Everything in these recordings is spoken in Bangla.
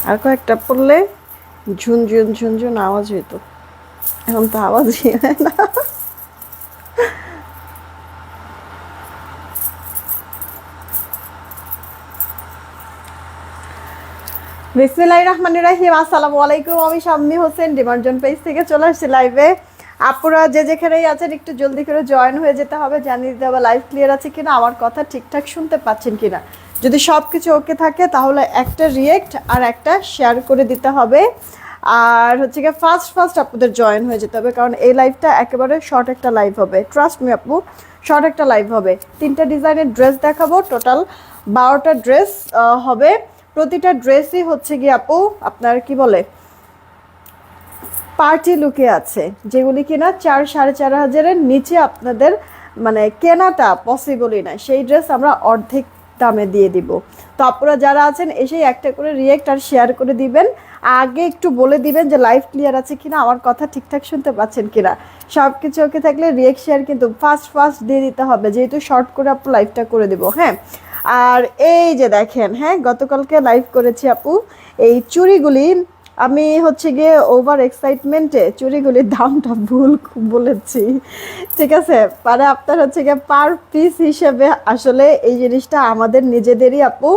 আর কয়েকটা পড়লে ঝুনঝুন ঝুনঝুন আওয়াজ হইতো, এখন তো আওয়াজই হয় না। বিসমিল্লাহির রহমানির রহিম। আসসালামু আলাইকুম। আমি শাম্মী হোসেন ডিমার্জন পেজ থেকে চলে আসছি লাইভে। আপুরা যে যেখানেই আছেন একটু জলদি করে জয়েন হয়ে যেতে হবে, জানিয়ে দিতে হবে লাইভ ক্লিয়ার আছে কিনা, আমার কথা ঠিকঠাক শুনতে পাচ্ছেন কিনা। যদি সব কিছু ওকে থাকে তাহলে একটা রিয়েক্ট আর একটা শেয়ার করে দিতে হবে। আর হচ্ছে গিয়ে ফার্স্ট ফার্স্ট আপনাদের জয়েন হয়ে যেতে হবে, কারণ এই লাইভটা একেবারে শর্ট একটা লাইভ হবে। ট্রাস্ট মি আপু, শর্ট একটা লাইভ হবে। 3টা ডিজাইনের ড্রেস দেখাবো, টোটাল 12টা ড্রেস হবে। প্রতিটা ড্রেসই হচ্ছে গিয়ে আপু আপনার কি বলে পার্টি লুকে আছে, যেগুলি কিনা 4-4.5 হাজারের নিচে আপনাদের মানে কেনাটা পসিবলই না, সেই ড্রেস আমরা অর্ধেক দামে দিয়ে দিব। তো আপনারা যারা আছেন এসেই একটা করে রিয়েক্ট আর শেয়ার করে দিবেন। আগে একটু বলে দিবেন যে লাইভ ক্লিয়ার আছে কিনা, আমার কথা ঠিকঠাক শুনতে পাচ্ছেন কিনা। সব কিছু ওকে থাকলে রিয়েক্ট শেয়ার কিন্তু ফার্স্ট ফার্স্ট দিয়ে দিতে হবে, যেহেতু শর্ট করে আপু লাইভটা করে দিব। হ্যাঁ, আর এই যে দেখেন, হ্যাঁ গতকালকে লাইভ করেছি আপু, এই চুড়িগুলি আমি হচ্ছে গিয়ে ওভার এক্সাইটমেন্টে চুড়িগুলির দামটা ভুল বলেছি, ঠিক আছে। মানে আপনার হচ্ছে গিয়ে পার পিস হিসেবে আসলে এই জিনিসটা আমাদের নিজেদেরই আপু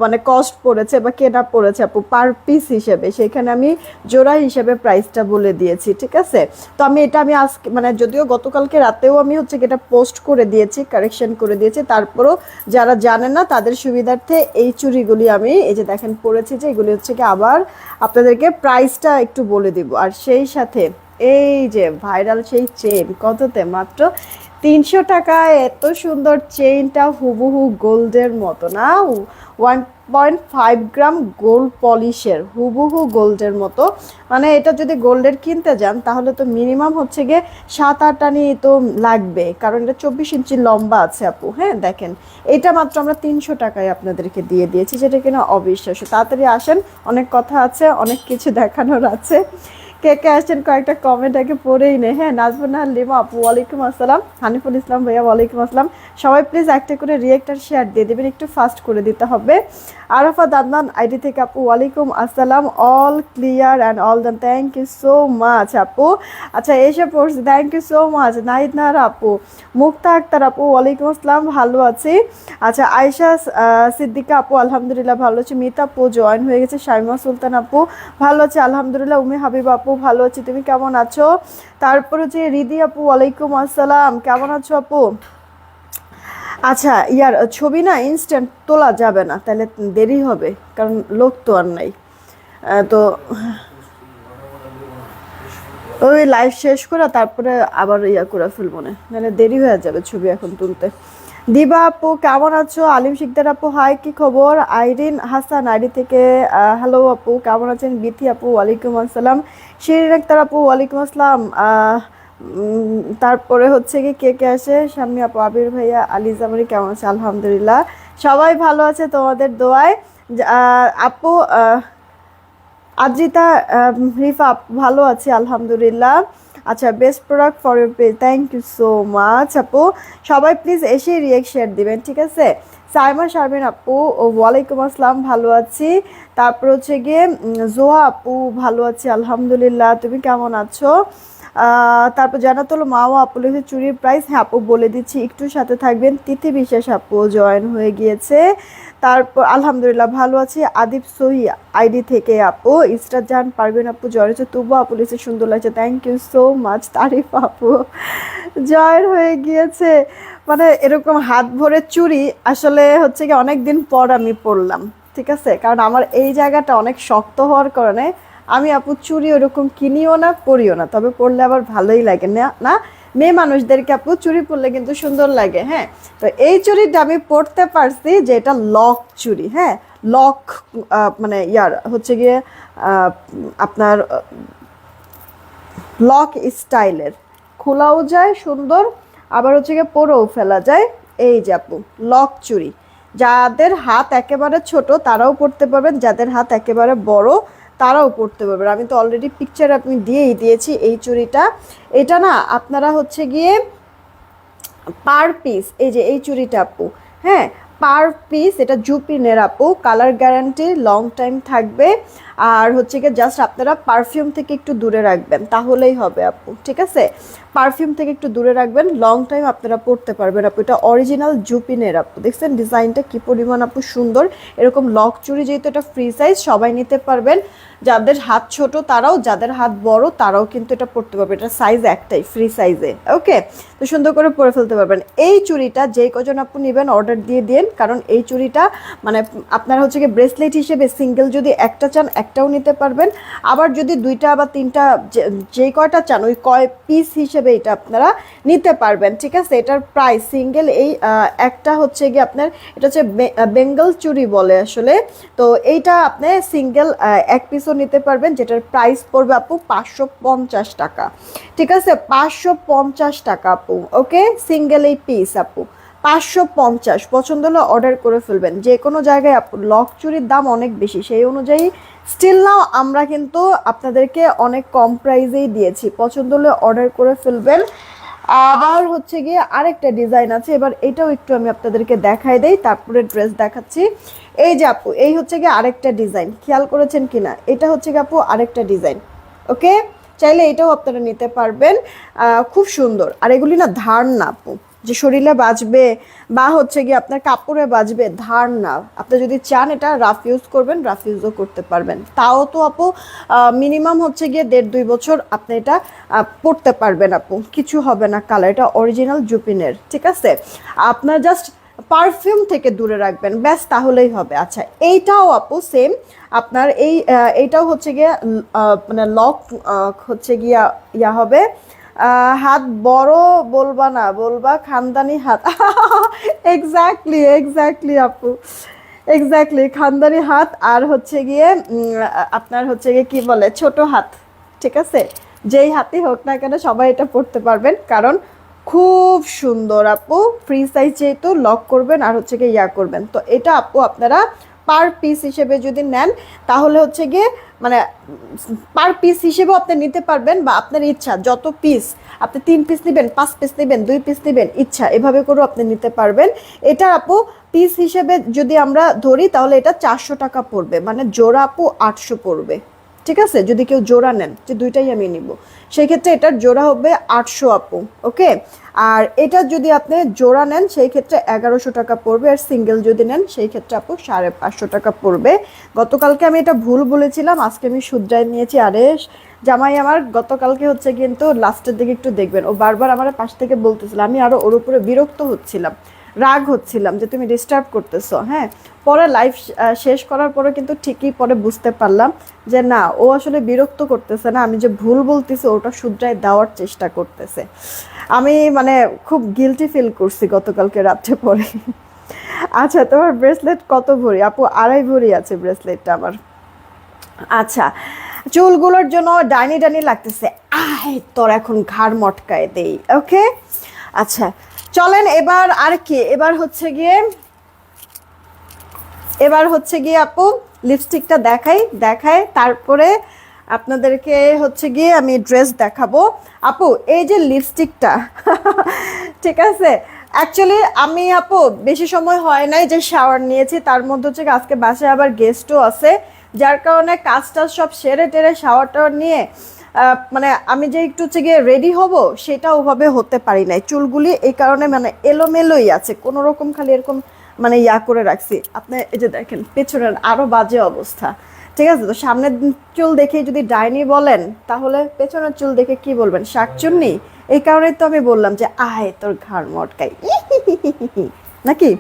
মানে কস্ট পড়েছে বা কেনা পড়েছে আপু পার পিস হিসেবে, সেখানে আমি জোড়া হিসেবে প্রাইসটা বলে দিয়েছি, ঠিক আছে। তো আমি আজকে মানে যদিও গতকালকে রাতেও আমি হচ্ছে গিয়ে এটা পোস্ট করে দিয়েছি, কারেকশন করে দিয়েছি, তারপরও যারা জানে না তাদের সুবিধার্থে এই চুড়িগুলি আমি এই যে দেখেন পরেছি, যে এগুলি হচ্ছে কি আবার আপনাদেরকে প্রাইসটা একটু বলে দিব। আর সেই সাথে এই যে ভাইরাল সেই চেন, কততে? মাত্র 300 টাকায় এত সুন্দর চেইনটা, হুবহু গোল্ডের মতো না, 1.5 গ্রাম গোল্ড পলিশের, হুবহু গোল্ডের মতো। মানে এটা যদি গোল্ডের কিনতে যান তাহলে তো মিনিমাম হচ্ছে গিয়ে 7-8 আনি তো লাগবে, কারণ এটা 24 ইঞ্চি লম্বা আছে আপু। হ্যাঁ দেখেন, এটা মাত্র আমরা 300 টাকায় আপনাদেরকে দিয়ে দিয়েছি, যেটা কিনা অবিশ্বাস্য। তাড়াতাড়ি আসেন, অনেক কথা আছে, অনেক কিছু দেখানোর আছে। কে কে আসছেন কয়েকটা কমেন্ট আগে পড়েই নে। হ্যাঁ, নাজবুন্নাহ লিমা আপু ওয়ালাইকুম আসসালাম, হানিফুল ইসলাম ভাইয়া ওয়ালাইকুম আসসালাম। সবাই প্লিজ একটা করে রিয়েক্ট আর শেয়ার দিয়ে দেবেন, একটু ফাস্ট করে দিতে হবে। আরাফাত আদনান আইডি থেকে আপু ওয়ালাইকুম আসসালাম, all clear and all done, thank you so much আপু। আচ্ছা এসে পড়ছি, thank you so much. Nahid Nahar আপু, মুক্তা আক্তার আপু ওয়ালাইকুম আসসালাম, ভালো আছি। আচ্ছা আয়শা সিদ্দিকা আপু আলহামদুলিল্লাহ ভালো আছি। মিতা আপু জয়েন হয়ে গেছে। শাইমা সুলতান আপু ভালো আছে আলহামদুলিল্লাহ। উমি হাবিব আপু ভালো আছি, তুমি কেমন আছো? তারপর হচ্ছে রিদি আপু ওয়ালাইকুম আসসালাম, কেমন আছো আপু? আচ্ছা ইয়ার ছবি না ইনস্ট্যান্ট তোলা যাবে না, তাহলে দেরি হবে, কারণ লোক তো আর নাই। তো ওই লাইভ শেষ করে তারপরে আবার ইয়া করে ফেলবো না, নাহলে দেরি হয়ে যাবে ছবি এখন তুলতে। দিবা আপু কেমন আছো? আলিম শিকদার আপু হাই, কি খবর? আইরিন হাসান আইডি থেকে হ্যালো আপু, কেমন আছেন? বিথি আপু ওয়ালাইকুম আসসালাম। শিরিন আক্তার আপু ওয়ালাইকুম আসসালাম। তারপরে হচ্ছে কি কে কে আসে? শাম্মী আপু, আবির ভাইয়া, আলী জামারি কেমন আছে? আলহামদুলিল্লাহ সবাই ভালো আছে তোমাদের দোয়ায়। আপু আদ্রিতা রিফা ভালো আছি আলহামদুলিল্লাহ। আচ্ছা best product for your page, thank you so much আপু। সবাই প্লিজ এসে রিয়েক্ট শেয়ার দিবেন, ঠিক আছে। সাইমা শারমিন আপু ও ওয়ালাইকুম আসসালাম, ভালো আছি। তারপর হচ্ছে গিয়ে জোয়া আপু ভালো আছি আলহামদুলিল্লাহ, তুমি কেমন আছো? তারপর জানাতুল মাও আপু লিখে চুরির প্রাইস, হ্যাঁ আপু বলে দিচ্ছি, একটু সাথে থাকবেন। তিথি বিশ্বাস আপু জয়েন হয়ে গিয়েছে। তারপর আলহামদুলিল্লাহ ভালো আছি। আদিব সহি আইডি থেকে আপু, ইস্টার জাহান পারবেন আপু জয়েন হয়েছে। তবু আপু লিখে সুন্দর লাগছে, থ্যাংক ইউ সো মাচ। তারিফ আপু জয়েন হয়ে গিয়েছে। মানে এরকম হাত ভরে চুড়ি আসলে হচ্ছে কি অনেক দিন পর আমি পরলাম, ঠিক আছে, কারণ আমার এই জায়গাটা অনেক শক্ত হওয়ার কারণে আমি আপু চুড়ি ওরকম কিনিও না পরিও না, তবে পরলে আবার ভালোই লাগে না না। মেয়ে মানুষদেরকে আপু চুড়ি পরলে কিন্তু সুন্দর লাগে। হ্যাঁ, তো এই চুড়িটা আমি পরতে পারছি যে এটা লক চুড়ি। হ্যাঁ, লক মানে ইয়ার হচ্ছে গিয়ে আপনার লক স্টাইলের, খোলাও যায় সুন্দর, আবার হচ্ছে গিয়ে পরেও ফেলা যায়। এই যে আপু লক চুড়ি, যাদের হাত একেবারে ছোট তারাও পরতে পারবেন, যাদের হাত একেবারে বড় তারাও পরতে পারবেন। আমি তো অলরেডি পিকচার আপনি দিয়েই দিয়েছি এই চুড়িটা। এটা না আপনারা হচ্ছে গিয়ে পার পিস, এই যে এই চুড়িটা আপু, হ্যাঁ পার পিস এটা জুপিনের আপু, কালার গ্যারান্টি, লং টাইম থাকবে। আর হচ্ছে গিয়ে জাস্ট আপনারা পারফিউম থেকে একটু দূরে রাখবেন তাহলেই হবে আপু, ঠিক আছে? পারফিউম থেকে একটু দূরে রাখবেন, লং টাইম আপনারা পরতে পারবেন আপু। এটা অরিজিনাল জুপিনের আপু, দেখছেন ডিজাইনটা কি পরিমাণ আপু সুন্দর। এরকম লক চুড়ি, যেহেতু এটা ফ্রি সাইজ সবাই নিতে পারবেন, যাদের হাত ছোট তারাও, যাদের হাত বড় তারাও কিন্তু এটা পরতে পারবে। এটা সাইজ একটাই, ফ্রি সাইজে, ওকে? তো সুন্দর করে পরে ফেলতে পারবেন। এই চুড়িটা যেই কজন আপু নেবেন অর্ডার দিয়ে দিন, কারণ এই চুড়িটা মানে আপনারা হচ্ছে গিয়ে ব্রেসলেট হিসেবে সিঙ্গেল যদি একটা চান একটাও নিতে পারবেন, আবার যদি দুইটা বা তিনটা যেই কয়টা চান ওই কয় পিস হিসেবে এটা আপনারা নিতে পারবেন, ঠিক আছে? এটার প্রাইস সিঙ্গেল এই একটা হচ্ছে গিয়ে আপনার, এটা হচ্ছে বেঙ্গল চুড়ি বলে আসলে। তো এইটা আপনি সিঙ্গেল এক পিসও নিতে পারবেন, যেটার প্রাইস পড়বে আপু 550 টাকা, ঠিক আছে? 550 টাকা আপু, ওকে? সিঙ্গেল এই পিস আপু 550। পছন্দ হলে অর্ডার করে ফেলবেন। যে কোনো জায়গায় আপু লক চুরির দাম অনেক বেশি, সেই অনুযায়ী স্টিল নাও আমরা কিন্তু আপনাদেরকে অনেক কম প্রাইসেই দিয়েছি। পছন্দ হলে অর্ডার করে ফেলবেন। আবার হচ্ছে গিয়ে আরেকটা ডিজাইন আছে, এবার এটাও একটু আমি আপনাদেরকে দেখাই দেই, তারপরে ড্রেস দেখাচ্ছি। এই যে আপু, এই হচ্ছে গিয়ে আরেকটা ডিজাইন, খেয়াল করেছেন কিনা? এটা হচ্ছে গিয়ে আপু আরেকটা ডিজাইন, ওকে? চাইলে এটাও আপনারা নিতে পারবেন, খুব সুন্দর। আর এগুলি না ধার না আপু, যে শরীরে বাজবে বা হচ্ছে গিয়ে আপনার কাপড়ে বাজবে, ধার না। আপনি যদি চান এটা রাফ ইউজ করবেন, রাফ ইউজও করতে পারবেন। তাও তো আপু মিনিমাম হচ্ছে গিয়ে 1.5-2 বছর আপনি এটা পরতে পারবেন আপু, কিছু হবে না। কালার এটা অরিজিনাল জুপিনের, ঠিক আছে? আপনার জাস্ট পারফিউম থেকে দূরে রাখবেন ব্যাস, তাহলেই হবে। আচ্ছা, এইটাও আপু সেম আপনার এইটাও হচ্ছে গিয়ে মানে লক হচ্ছে গিয়া ইয়া হবে। হাত বড় বলবা না, বলবা খানদানি হাত। এক্স্যাক্টলি এক্স্যাক্টলি আপু, এক্স্যাক্টলি খানদানি হাত। আর হচ্ছে গিয়ে আপনার হচ্ছে গিয়ে কি বলে, ছোট হাত, ঠিক আছে? যেই হাতই হোক না কেন সবাই এটা পড়তে পারবেন, কারণ খুব সুন্দর আপু। ফ্রি সাইজ যেহেতু লক করবেন আর হচ্ছে গিয়ে ইয়া করবেন। তো এটা আপু আপনারা পার পিস হিসেবে যদি নেন তাহলে হচ্ছে গিয়ে মানে পার পিস হিসেবেও আপনি নিতে পারবেন, বা আপনার ইচ্ছা যত পিস, আপনি 3 পিস নেবেন, 5 পিস নেবেন, 2 পিস নেবেন, ইচ্ছা এভাবে করেও আপনি নিতে পারবেন। এটা আপু পিস হিসেবে যদি আমরা ধরি তাহলে এটা 400 টাকা পড়বে, মানে জোড়া আপু 800 পড়বে, ঠিক আছে? যদি কেউ জোড়া নেন, যে দুইটাই আমি নিব, সেই ক্ষেত্রে এটার জোড়া হবে 800 আপু, ওকে? আর এটা যদি আপনি জোড়া নেন সেই ক্ষেত্রে 1100 টাকা পড়বে, আর সিঙ্গেল যদি নেন সেই ক্ষেত্রে আপু 550 টাকা পড়বে। গতকালকে আমি এটা ভুল বলেছিলাম, আজকে আমি শুধরাই নিয়েছি। আরে জামাই আমার গতকালকে হচ্ছে কিন্তু লাস্টের দিকে একটু দেখবেন, ও বারবার আমার পাশ থেকে বলতেছিল, আমি আরও ওর উপরে বিরক্ত হচ্ছিলাম, রাগ হচ্ছিলাম যে তুমি ডিস্টার্ব করতেছো। হ্যাঁ, পরে লাইভ শেষ করার পরে কিন্তু ঠিকই পরে বুঝতে পারলাম যে না, ও আসলে বিরক্ত করতেছে না, আমি যে ভুল বলতেছি ওটা শুধরাই দেওয়ার চেষ্টা করতেছে। আমি মানে খুব গিলটি ফিল করছি গতকালকে রাত্রে পরে। আচ্ছা, তোমার ব্রেসলেট কত ভরি আপু? 2.5 ভরি আছে ব্রেসলেটটা আমার। আচ্ছা, চুলগুলোর জন্য ডাইনি ডাইনি লাগতেছে, আয় তোর এখন ঘাড় মটকায় দেই, ওকে? আচ্ছা চলেন এবার আর কি, এবার হচ্ছে গিয়ে আপু লিপস্টিকটা দেখাই তারপরে আপনাদেরকে হচ্ছে গিয়ে আমি ড্রেস দেখাবো। আপু এই যে লিপস্টিকটা ঠিক আছে, অ্যাকচুয়ালি আমি আপু বেশি সময় হয় নাই যে শাওয়ার নিয়েছি, তার মধ্যে হচ্ছে আজকে বাসায় আবার গেস্টও আছে, যার কারণে কাজটা সব সেরে টেরে শাওয়ার টাওয়ার নিয়ে মানে আমি যে একটু হচ্ছে গিয়ে রেডি হব সেটা ওভাবে হতে পারি নাই। চুলগুলি এই কারণে মানে এলোমেলোই আছে, কোনো রকম খালি এরকম মানে ইয়া করে রাখছি। আপনি এই যে দেখেন পেছনের আরও বাজে অবস্থা, ঠিক আছে? তো সামনের চুল দেখে যদি ডাইনি বলেন তাহলে পেছনের চুল দেখে কি বলবেন, শাকচুন্নি? এই কারণেই তো আমি বললাম যে আয় তোর ঘাড় মটকাই নাকি।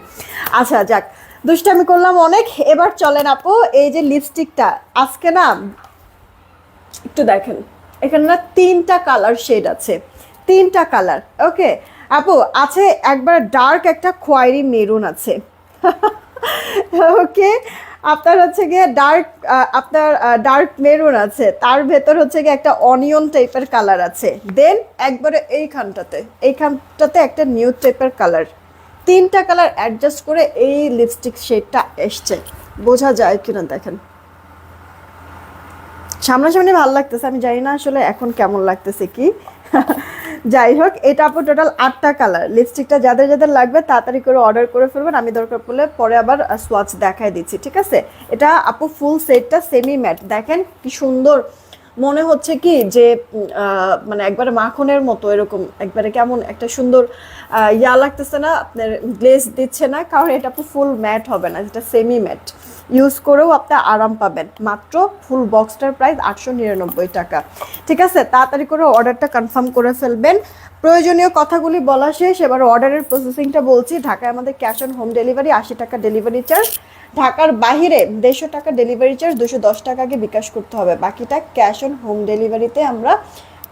আচ্ছা যাক, দুষ্টামি করলাম অনেক। এবার চলেন আপু, এই যে লিপস্টিকটা আজকে না একটু দেখেন, এখানে না 3টা কালার শেড আছে, 3টা কালার, ওকে আপু? আছে একবার ডার্ক একটা খয়েরি মেরুন আছে ওকে, আপনার হচ্ছে গিয়ে ডার্ক মেরুন আছে, তার ভেতর হচ্ছে গিয়ে একটা অনিয়ন টাইপের কালার আছে, দেন একবারে এইখানটাতে একটা নিউ টাইপের কালার। 3টা কালার অ্যাডজাস্ট করে এই লিপস্টিক শেডটা এসছে, বোঝা যায় কিনা দেখেন। সামনাসামনি ভালো লাগতেছে, আমি জানি না আসলে এখন কেমন লাগতেছে কি যাই হোক, এটা আপু টোটাল 8টা কালার। লিপস্টিকটা যাদের যাদের লাগবে তাড়াতাড়ি করে অর্ডার করে ফেলবেন, আমি দরকার পড়লে পরে আবার সোয়াচ দেখায় দিচ্ছি, ঠিক আছে? এটা আপু ফুল সেটটা সেমি ম্যাট, দেখেন কি সুন্দর, মনে হচ্ছে কি যে মানে একবারে মাখনের মতো, এরকম একবারে কেমন একটা সুন্দর ইয়া লাগতেছে না, আপনার গ্লেজ দিচ্ছে না, কারণ এটা আপু ফুল ম্যাট হবে না, যেটা সেমি ম্যাট, ইউজ করেও আপনি আরাম পাবেন। মাত্র ফুল বক্সটার প্রাইস 899 টাকা, ঠিক আছে? তাড়াতাড়ি করে অর্ডারটা কনফার্ম করে ফেলবেন। প্রয়োজনীয় কথাগুলি বলা শেষ, এবার অর্ডারের প্রসেসিংটা বলছি। ঢাকায় আমাদের ক্যাশ অন হোম ডেলিভারি, 80 টাকা ডেলিভারি চার্জ। ঢাকার বাহিরে 150 টাকা ডেলিভারি চার্জ, 210 টাকা আগে বিকাশ করতে হবে, বাকিটা ক্যাশ অন হোম ডেলিভারিতে আমরা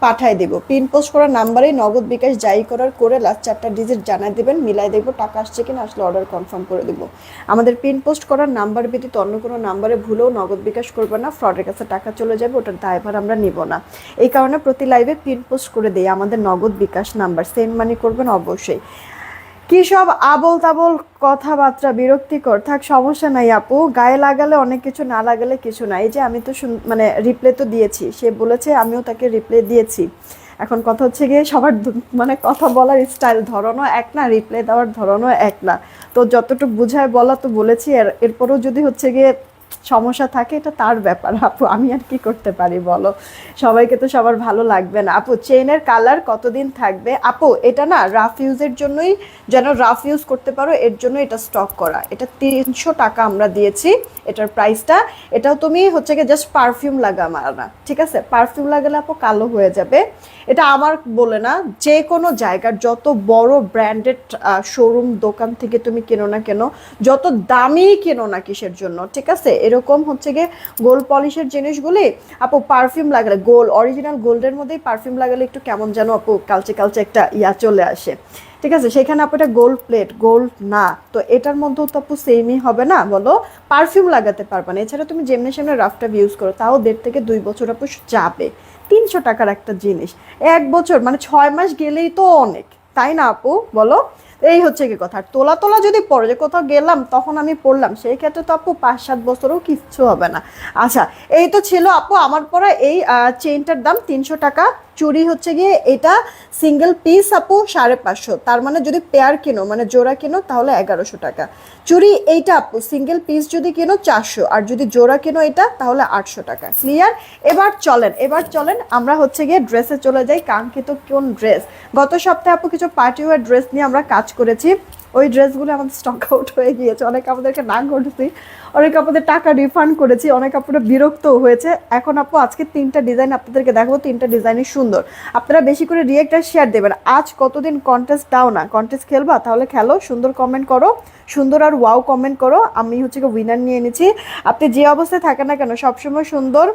পাঠাই দেব। পিন পোস্ট করার নাম্বারে নগদ বিকাশ যাই করার করে লাস্ট 4টা ডিজিট জানাই দেবেন, মিলাই দেখবো টাকা আসছে কিনা, আসলে অর্ডার কনফার্ম করে দেবো। আমাদের পিন পোস্ট করার নাম্বার ব্যতীত অন্য কোনো নাম্বারে ভুলেও নগদ বিকাশ করবে না, ফ্রডের কাছে টাকা চলে যাবে, ওটার দায়ভার আমরা নিব না। এই কারণে প্রতি লাইভে পিন পোস্ট করে দিই আমাদের নগদ বিকাশ নাম্বার, সেন্ড মানি করবেন অবশ্যই। কি সব আবল তাবল কথাবার্তা, বিরক্তিকর, থাক সমস্যা নাই আপু, গায়ে লাগালে অনেক কিছু, না লাগালে কিছু না। এই যে আমি তো মানে রিপ্লে তো দিয়েছি, সে বলেছে, আমিও তাকে রিপ্লে দিয়েছি। এখন কথা হচ্ছে গিয়ে সবার মানে কথা বলার স্টাইল ধরনও এক না, রিপ্লে দেওয়ার ধরনও এক না। তো যতটুকু বুঝায় বলা তো বলেছি, এরপরও যদি হচ্ছে গিয়ে সমস্যা থাকে এটা তার ব্যাপার আপু, আমি আর কি করতে পারি বলো? সবাইকে তো সবার ভালো লাগবে না আপু। চেইনের কালার কতদিন থাকবে আপু? এটা না রাফ ইউজের জন্যই, যেন রাফ ইউজ করতে পারো এর জন্য এটা স্টক করা। এটা 300 টাকা আমরা দিয়েছি এটার প্রাইসটা। এটাও তুমি হচ্ছে গিয়ে জাস্ট পারফিউম লাগামা না, ঠিক আছে? পারফিউম লাগালে আপু কালো হয়ে যাবে। এটা আমার বলে না, যে কোনো জায়গার যত বড় ব্র্যান্ডেড শোরুম দোকান থেকে তুমি কেনো না কেন, যত দামি কেনো না কিসের জন্য, ঠিক আছে? এরকম হচ্ছে গিয়ে গোল্ড পলিশের জিনিসগুলি আপু পারফিউম লাগালে, গোল্ড অরিজিনাল গোল্ডের মধ্যেই পারফিউম লাগালে একটু কেমন যেন আপু কালচে কালচে একটা ইয়া চলে আসে, ঠিক আছে? সেখানে আপু এটা গোল্ড প্লেট, গোল্ড না, তো এটার মধ্যেও তো আপু সেমই হবে না বলো? পারফিউম লাগাতে পারবে না। এছাড়া তুমি যেমনি সেমনি রাফটা ইউজ করো, তাও 1.5 থেকে 2 বছর আপু যাবে। 300 টাকার একটা জিনিস 1 বছর মানে 6 মাস গেলেই তো অনেক, তাই না আপু বলো? এই হচ্ছে কি কথা। তোলা তোলা যদি পরে যে কোথাও গেলাম তখন আমি পড়লাম, সেই ক্ষেত্রে তো আপু 5-7 বছরও কিচ্ছু হবে না। আচ্ছা, এই তো ছিল আপু আমার পরা এই চেইনটার দাম 300 টাকা। চুড়ি হচ্ছে গিয়ে এটা সিঙ্গেল পিস আপু 550, তার মানে যদি পেয়ার কিনো মানে জোড়া কিনো তাহলে 1100 টাকা। চুড়ি এইটা আপু সিঙ্গেল পিস যদি কিনো 400, আর যদি জোড়া কিনো এটা তাহলে 800 টাকা। ক্লিয়ার? এবার চলেন আমরা হচ্ছে গিয়ে ড্রেসে চলে যাই। কাঙ্ক্ষিত কোন ড্রেস? গত সপ্তাহে আপু কিছু পার্টি ওয়্যার ড্রেস নিয়ে আমরা কাজ করেছি, ওই ড্রেসগুলো আমাদের স্টক আউট হয়ে গিয়েছে। অনেক আমাদেরকে না করেছি, অনেক আপনাদের টাকা রিফান্ড করেছি, অনেক আপনারা বিরক্তও হয়েছে। এখন আপু আজকে 3টা ডিজাইন আপনাদেরকে দেখাবো, 3টা ডিজাইনই সুন্দর। আপনারা বেশি করে রিয়েক্ট আর শেয়ার দেবেন। আজ কতদিন কন্টেস্ট দাও না, কন্টেস্ট খেলবা তাহলে খেলো, সুন্দর কমেন্ট করো, সুন্দর আর ওয়াও কমেন্ট করো। আমি হচ্ছে উইনার নিয়ে এনেছি। আপনি যে অবস্থায় থাকেন না কেন সবসময় সুন্দর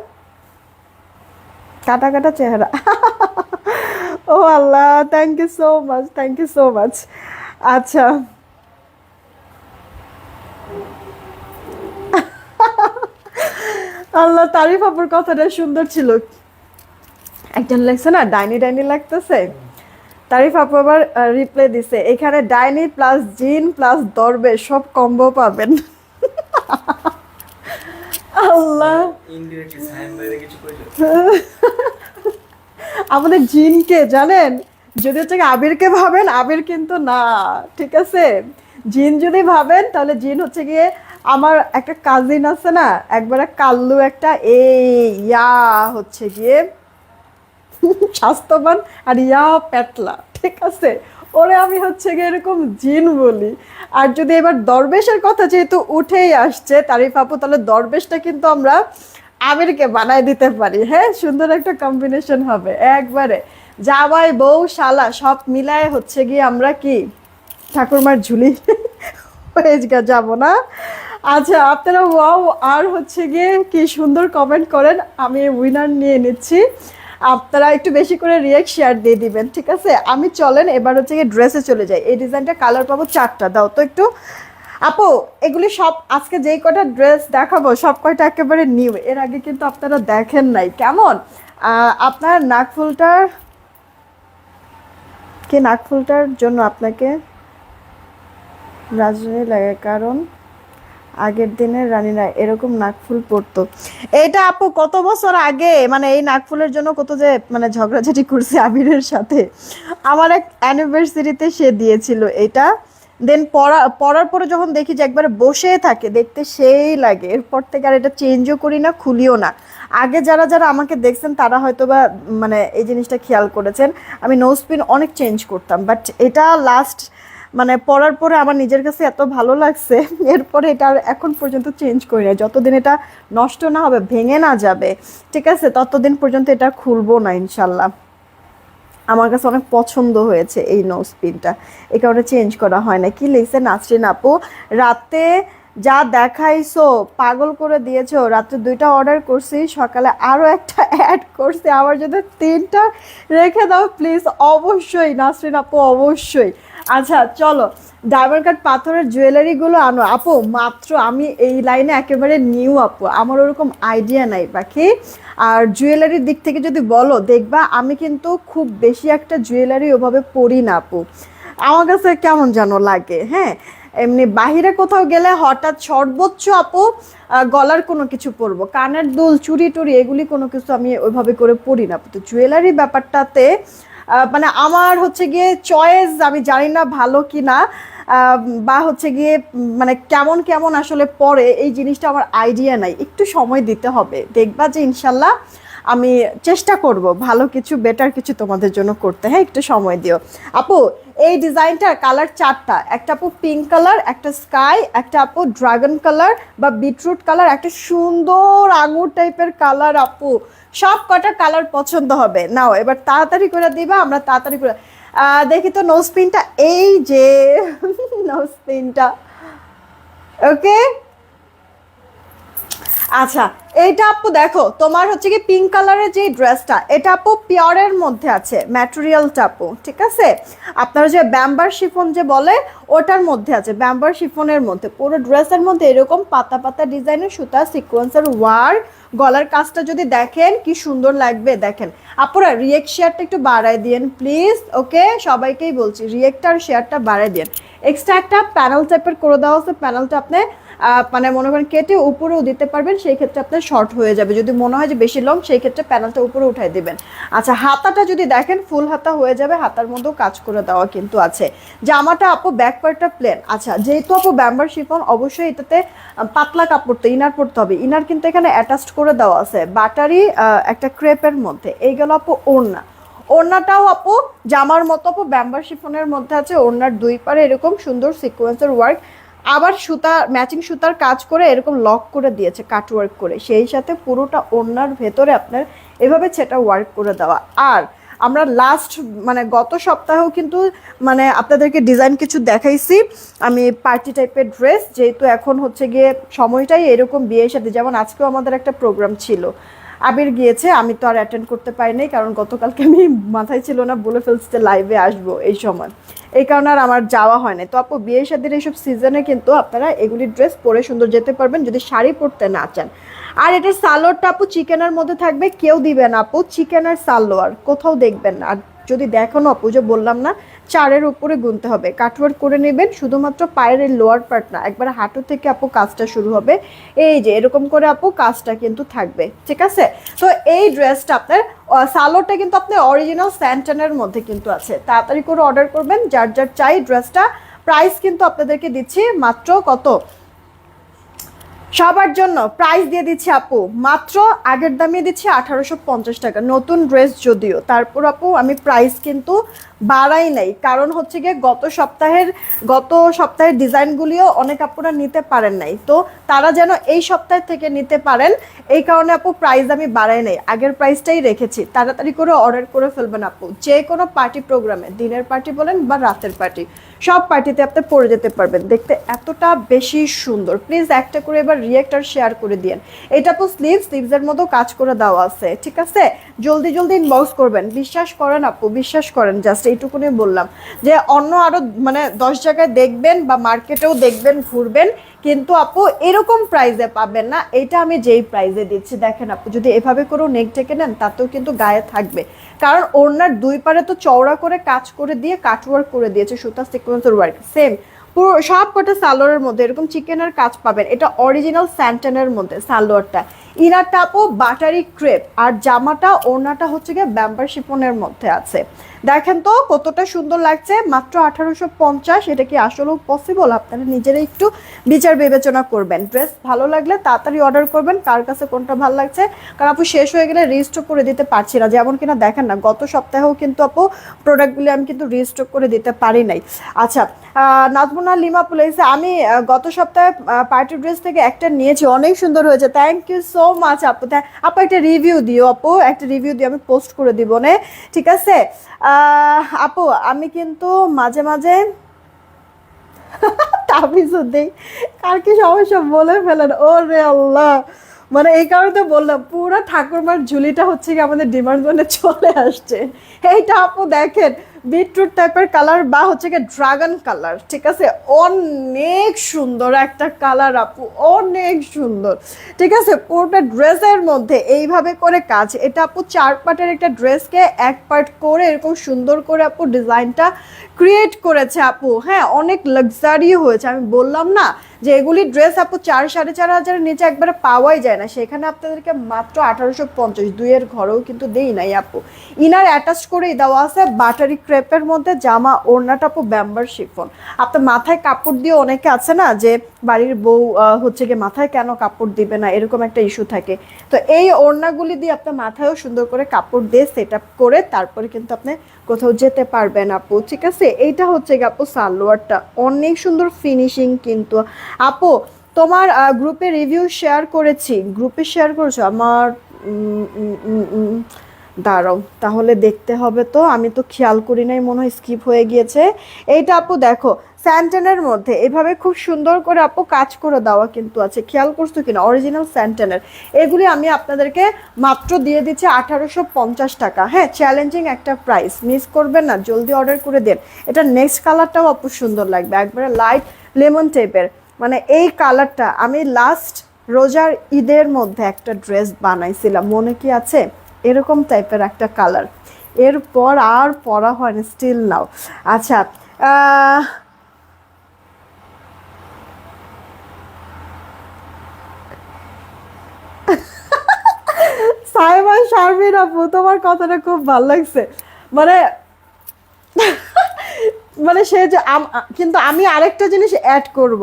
কাটা কাটা চেহারা। ও আল্লাহ, thank you so much, thank you so much. আচ্ছা, আল্লাহ, তারিফ আপুর কথাটা সুন্দর ছিল। একজন লাগছে না ডাইনি ডাইনি লাগতেছে, তারিফ আপু আবার রিপ্লাই দিছে, এখানে ডাইনি প্লাস জিন প্লাস দরবেশ সব কম্বো পাবেন। আল্লাহ, আমাদের জিনকে জানেন, যদি হচ্ছে আবিরকে ভাবেন, আবির কিন্তু না, ঠিক আছে? জিন যদি ভাবেন তাহলে জিন হচ্ছে গিয়ে আমার একটা কাজিন আছে না, একবারে কাল্লু একটা, এই ইয়া হচ্ছে গিয়ে স্বাস্থ্যবান, আর ইয়া পেতলা, ঠিক আছে? ওরে আমি হচ্ছে গিয়ে এরকম জিন বলি। আর যদি এবার দরবেশের কথা যেহেতু উঠেই আসছে তারিফ আপু, তাহলে দরবেশটা কিন্তু আমরা আমিরকে বানায় দিতে পারি। হ্যাঁ, সুন্দর একটা কম্বিনেশন হবে একবারে, জামাই বউ শালা সব মিলায় হচ্ছে গিয়ে আমরা কি ঠাকুরমার ঝুলি হয়ে যাব না? আচ্ছা, আপনারা ওয়াও আর হচ্ছে গিয়ে কি সুন্দর কমেন্ট করেন, আমি উইনার নিয়ে নিচ্ছি। আপনারা একটু বেশি করে রিয়েক্ট শেয়ার দিয়ে দিবেন, ঠিক আছে? আমি চলেন এবার হচ্ছে গিয়ে ড্রেসে চলে যাই। এই ডিজাইনটা কালার পাবো 4টা, দাও তো একটু আপু। এগুলি সব আজকে যেই কটা ড্রেস দেখাবো সব কয়টা একেবারে নিউ, এর আগে কিন্তু আপনারা দেখেন নাই। কেমন আপনার নাকফুলটার কি, নাকফুলটার জন্য আপনাকে রাজধানী লাগে, কারণ আগের দিনের রানীরা এরকম নাকফুল পরতো। এটা আপু কত বছর আগে, মানে এই নাকফুলের জন্য কত যে মানে ঝগড়াঝাটি করছে আবিরের সাথে। আমার এক অ্যানিভার্সারিতে সে দিয়েছিল এটা। দেন পরার পরে যখন দেখি যে একবারে বসে থাকে, দেখতে সেই লাগে, এরপর থেকে আর এটা চেঞ্জও করি না, খুলিও না। আগে যারা যারা আমাকে দেখছেন তারা হয়তো বা মানে এই জিনিসটা খেয়াল করেছেন, আমি নোজ পিন অনেক চেঞ্জ করতাম, বাট এটা লাস্ট মানে পরার পরে আমার নিজের কাছে এত ভালো লাগছে, এরপরে এটা আর এখন পর্যন্ত চেঞ্জ করি না। যতদিন এটা নষ্ট না হবে, ভেঙে না যাবে, ঠিক আছে, ততদিন পর্যন্ত এটা খুলবো না ইনশাল্লাহ। আমার কাছে অনেক পছন্দ হয়েছে এই নোজ পিনটা, এই কারণে চেঞ্জ করা হয় না। কি লিখছে নাসরিন আপু, রাতে যা দেখাইছো পাগল করে দিয়েছো, রাত্রে 2টা অর্ডার করছি, সকালে আরও একটা অ্যাড করছি, আমার যদি 3টা রেখে দাও প্লিজ। অবশ্যই নাসরিন আপু, অবশ্যই। আচ্ছা চলো, ডায়মন্ড কাট পাথরের জুয়েলারিগুলো আনো আপু। মাত্র আমি এই লাইনে একেবারে নিউ আপু, আমার ওরকম আইডিয়া নাই বাকি। আর জুয়েলারির দিক থেকে যদি বলো, দেখবা আমি কিন্তু খুব বেশি একটা জুয়েলারি ওভাবে পরি না আপু, আমার কাছে কেমন যেন লাগে। হ্যাঁ, এমনি বাহিরে কোথাও গেলে হঠাৎ সর্বোচ্চ আপু গলার কোনো কিছু পরবো, কানের দুল, চুড়ি টুড়ি এগুলি কোনো কিছু আমি ওইভাবে করে পরি না। তো জুয়েলারি ব্যাপারটাতে মানে আমার হচ্ছে গিয়ে চয়েস, আমি জানি না ভালো কি না, বা হচ্ছে গিয়ে মানে কেমন কেমন আসলে পরে এই জিনিসটা আমার আইডিয়া নাই। একটু সময় দিতে হবে, দেখবা যে ইনশাল্লাহ আমি চেষ্টা করব ভালো কিছু, বেটার কিছু তোমাদের জন্য করতে। হ্যাঁ, একটু সময় দিও আপু। এই ডিজাইনটার কালার 4টা, একটা আপু পিঙ্ক কালার, একটা স্কাই, একটা আপু ড্রাগন কালার বা বিটরুট কালার, একটা সুন্দর আঙুর টাইপের কালার আপু। সব কটা কালার পছন্দ হবে। নাও এবার তাড়াতাড়ি করে দিবা, আমরা তাড়াতাড়ি করে দেখি তো নোজ পিনটা, এই যে নোজ পিনটা, ওকে। আচ্ছা, এইটা আপু দেখো, তোমার হচ্ছে কি পিঙ্ক কালারের যে ড্রেসটা, এটা আপু পিওরের মধ্যে আছে ম্যাটেরিয়ালটা আপু, ঠিক আছে। আপনারা যে ব্যাম্বার শিফন যে বলে, ওটার মধ্যে আছে, ব্যাম্বার শিফনের মধ্যে। পুরো ড্রেসের মধ্যে এরকম পাতা পাতা ডিজাইনের সুতা সিকোয়েন্সের ওয়ার, গলার কাজটা যদি দেখেন কি সুন্দর লাগবে। দেখেন আপুরা, রিয়েক্ট শেয়ারটা একটু বাড়ায় দিন প্লিজ, ওকে, সবাইকেই বলছি রিয়েক্ট আর শেয়ারটা বাড়ায় দিন। এক্সট্রা একটা প্যানেল টাইপের করে দেওয়া হচ্ছে, প্যানেলটা আপনি মানে মনে করেন কেটে উপরেও দিতে পারবেন, সেই ক্ষেত্রে আপনার শর্ট হয়ে যাবে। যদি মনে হয় যে বেশি লং, সেই ক্ষেত্রে প্যানেলটা উপরে উঠাই দিবেন। আচ্ছা, হাতাটা যদি দেখেন ফুল হাতা হয়ে যাবে, হাতার মধ্যেও কাজ করে দেওয়া কিন্তু আছে। জামাটা আপু ব্যাক পার্টটা প্লেন। আচ্ছা, যেহেতু আপু ব্যাম্বার শিফন, অবশ্যই এটাতে পাতলা কাপড় তো ইনার পরতে হবে। ইনার কিন্তু এখানে অ্যাটাচড করে দেওয়া আছে বাটারি একটা ক্রেপের মধ্যে। এই গেল আপু ওড়না। ওড়নাটাও আপু জামার মতো আপু ব্যাম্বার শিফনের মধ্যে আছে। ওড়নার 2 পারে এরকম সুন্দর সিকোয়েন্সের ওয়ার্ক, আবার সুতা ম্যাচিং সুতার কাজ করে এরকম লক করে দিয়েছে কাটওয়ার্ক করে, সেই সাথে পুরোটা ওড়নার ভেতরে আপনার এভাবে সেটা ওয়ার্ক করে দেওয়া। আর আমরা লাস্ট মানে গত সপ্তাহেও কিন্তু মানে আপনাদেরকে ডিজাইন কিছু দেখাইছি আমি, পার্টি টাইপের ড্রেস, যেহেতু এখন হচ্ছে গিয়ে সময়টাই এরকম, বিয়ের সাথে যেমন আজকেও আমাদের একটা প্রোগ্রাম ছিল, আবির গিয়েছে, আমি তো আর অ্যাটেন্ড করতে পারিনি, কারণ গতকালকে আমি মাথায় ছিল না, বলে ফেলছি যে লাইভে আসবো এই সময়, এই কারণে আর আমার যাওয়া হয় না। তো আপু বিয়ের শাদীর এইসব সিজনে কিন্তু আপনারা এগুলি ড্রেস পরে সুন্দর যেতে পারবেন, যদি শাড়ি পরতে না চান। আর এটার সালোয়ারটা আপু চিকেনের মধ্যে থাকবে, কেউ দিবে না আপু চিকেনের সালোয়ার, কোথাও দেখবেন না। আর যদি দেখো না আপু, যে বললাম না 4-এর উপরে গুনতে হবে, কাটওয়ার্ক করে নেবেন, শুধুমাত্র পায়ের এই লোয়ার পার্ট না, একবার হাঁটু থেকে আপু কাজটা শুরু হবে। এই যে এরকম করে আপু কাজটা কিন্তু থাকবে, ঠিক আছে। তো এই ড্রেসটা আপনার সালোয়ারটা কিন্তু আপনার অরিজিনাল স্যান্টানের মধ্যে কিন্তু আছে, তাড়াতাড়ি করে অর্ডার করবেন যার যার চাই ড্রেসটা। প্রাইস কিন্তু আপনাদেরকে দিচ্ছি মাত্র কত, সবার জন্য প্রাইস দিয়ে দিচ্ছি আপু মাত্র, আগের দামে দিচ্ছি 1850 টাকা, নতুন ড্রেস যদিও, তারপর আপু আমি প্রাইস কিন্তু বাড়াই নাই, কারণ হচ্ছে গিয়ে গত সপ্তাহের ডিজাইনগুলিও অনেক আপুরা নিতে পারেন নাই, তো তারা যেন এই সপ্তাহ থেকে নিতে পারেন, এই কারণে আপু প্রাইস আমি বাড়াই নাই, আগের প্রাইসটাই রেখেছি। তাড়াতাড়ি করে অর্ডার করে ফেলবেন আপু, যে কোনো পার্টি প্রোগ্রামে, দিনের পার্টি বলেন বা রাতের পার্টি, সব পার্টিতে আপনি পরে যেতে পারবেন। দেখতে এতটা বেশি সুন্দর, প্লিজ একটা করে এবার রিয়েক্ট আর শেয়ার করে দিয়েন। এটা তো স্লিভসের মতো কাজ করে দেওয়া আছে, ঠিক আছে, জলদি জলদি ইনবক্স করবেন। বিশ্বাস করেন আপু, বিশ্বাস করেন, জাস্ট এইটুকুনি বললাম, যে অন্য আরো মানে 10 জায়গায় দেখবেন বা মার্কেটেও দেখবেন, ঘুরবেন, কিন্তু আপু এরকম প্রাইসে পাবেন না, এটা আমি যেই প্রাইসে দিচ্ছি। দেখেন আপু, যদি এভাবে করেও নেক ঢেকে নেন তাতেও কিন্তু গায়ে থাকবে, কারণ ওড়নার 2 পারে তো চওড়া করে কাজ করে দিয়ে কাটওয়ার্ক করে দিয়েছে, সুতা সিকোয়েন্সের ওয়ার্ক সেম পুরো সব কটা সালোয়ারের মধ্যে এরকম চিকেনের কাজ পাবেন। এটা অরিজিনাল স্যান্টেনের মধ্যে সালোয়ারটা। ইনারটা আপু বাটারি ক্রেপ, আর জামাটা ওড়নাটা হচ্ছে গিয়ে ব্যাম্বার শিফনের মধ্যে আছে। দেখেন তো কতটা সুন্দর লাগছে, মাত্র 1850। এটা কি আসলেও পসিবল? আপনারা নিজেরাই একটু বিচার বিবেচনা করবেন। ড্রেস ভালো লাগলে তাড়াতাড়ি অর্ডার করবেন, কার কাছে কোনটা ভালো লাগছে। কারণ আপু শেষ হয়ে গেলে রিস্টক করে দিতে পারছি না, যেমন কিনা দেখেন না গত সপ্তাহেও কিন্তু আপু প্রোডাক্টগুলি আমি কিন্তু রিস্টক করে দিতে পারি নাই। আচ্ছা, নাজমুনা লিমা বলেছে আমি গত সপ্তাহে পার্টি ড্রেস থেকে একটা নিয়েছি, অনেক সুন্দর হয়েছে, থ্যাংক ইউ সো মাচ আপু। আপু একটা রিভিউ দিও, আপু একটা রিভিউ দিও, আমি পোস্ট করে দিব না, ঠিক আছে? আপু আমি কিন্তু মাঝে মাঝে তাবিজও দেই, কার কি সমস্যা বলে ফেলেন। ও রে আল্লাহ, মানে এই কারণে তো বললাম পুরো ঠাকুরমার ঝুলিটা হচ্ছে কি আমাদের ডিমান্ড জোনে চলে আসছে। এইটা আপু দেখেন বিটরুট টাইপের কালার বা হচ্ছে কি ড্রাগন কালার, ঠিক আছে? অনেক সুন্দর একটা কালার আপু, অনেক সুন্দর, ঠিক আছে? পুরোটা ড্রেসের মধ্যে এইভাবে করে কাজ। এটা আপু 4 পার্টের একটা ড্রেসকে 1 পার্ট করে এরকম সুন্দর করে আপু ডিজাইনটা ক্রিয়েট করেছে আপু। হ্যাঁ, অনেক লাক্সারি হয়েছে। আমি বললাম না যে এগুলি ড্রেস আপু 4-4.5 হাজারের নিচে একবারে পাওয়াই যায় না, সেখানে আপনাদেরকে মাত্র 1850, দুইয়ের ঘরেও কিন্তু দেই নাই আপু। ইনার অ্যাটাচ করেই দেওয়া আছে বাটারি ক্রেপের মধ্যে, জামা ওড়নাটা আপু ব্যাম্বার শিফন। আপনার মাথায় কাপড় দিয়ে অনেকে আছে না যে বাড়ির বউ হচ্ছে গিয়ে মাথায় কেন কাপড় দিবে না, এরকম একটা ইস্যু থাকে। তো এই ওড়নাগুলি দিয়ে আপনার মাথায়ও সুন্দর করে কাপড় দিয়ে সেট আপ করে তারপরে কিন্তু আপনি কোথাও যেতে পারবেন আপু, ঠিক আছে? এইটা হচ্ছে গিয়ে আপু সালোয়ারটা, অনেক সুন্দর ফিনিশিং কিন্তু আপু। তোমার গ্রুপে রিভিউ শেয়ার করেছি, গ্রুপে শেয়ার করেছো আমার? দাঁড়াও তাহলে দেখতে হবে তো, আমি তো খেয়াল করি নাই, মনে হয় স্কিপ হয়ে গিয়েছে। এইটা আপু দেখো স্যান্টেনের মধ্যে এভাবে খুব সুন্দর করে আপু কাজ করে দেওয়া কিন্তু আছে, খেয়াল করছো কিনা? অরিজিনাল স্যান্টেনের। এগুলি আমি আপনাদেরকে মাত্র দিয়ে দিচ্ছি 1850 টাকা। হ্যাঁ, চ্যালেঞ্জিং একটা প্রাইস, মিস করবেন না, জলদি অর্ডার করে দেন। এটা নেক্সট কালারটাও আপু সুন্দর লাগবে, একবারে লাইট লেমন টাইপের। মানে এই কালারটা আমি লাস্ট রোজার ঈদের মধ্যে একটা ড্রেস বানাইছিলাম, মনে কি আছে? এরকম টাইপের একটা কালার, এরপর আর পরা হয়নি স্টিল নাও। আচ্ছা, সাইমা শারমিন আপু তোমার কথাটা খুব ভালো লাগছে। মানে মানে সে যে কিন্তু আমি আরেকটা জিনিস অ্যাড করব,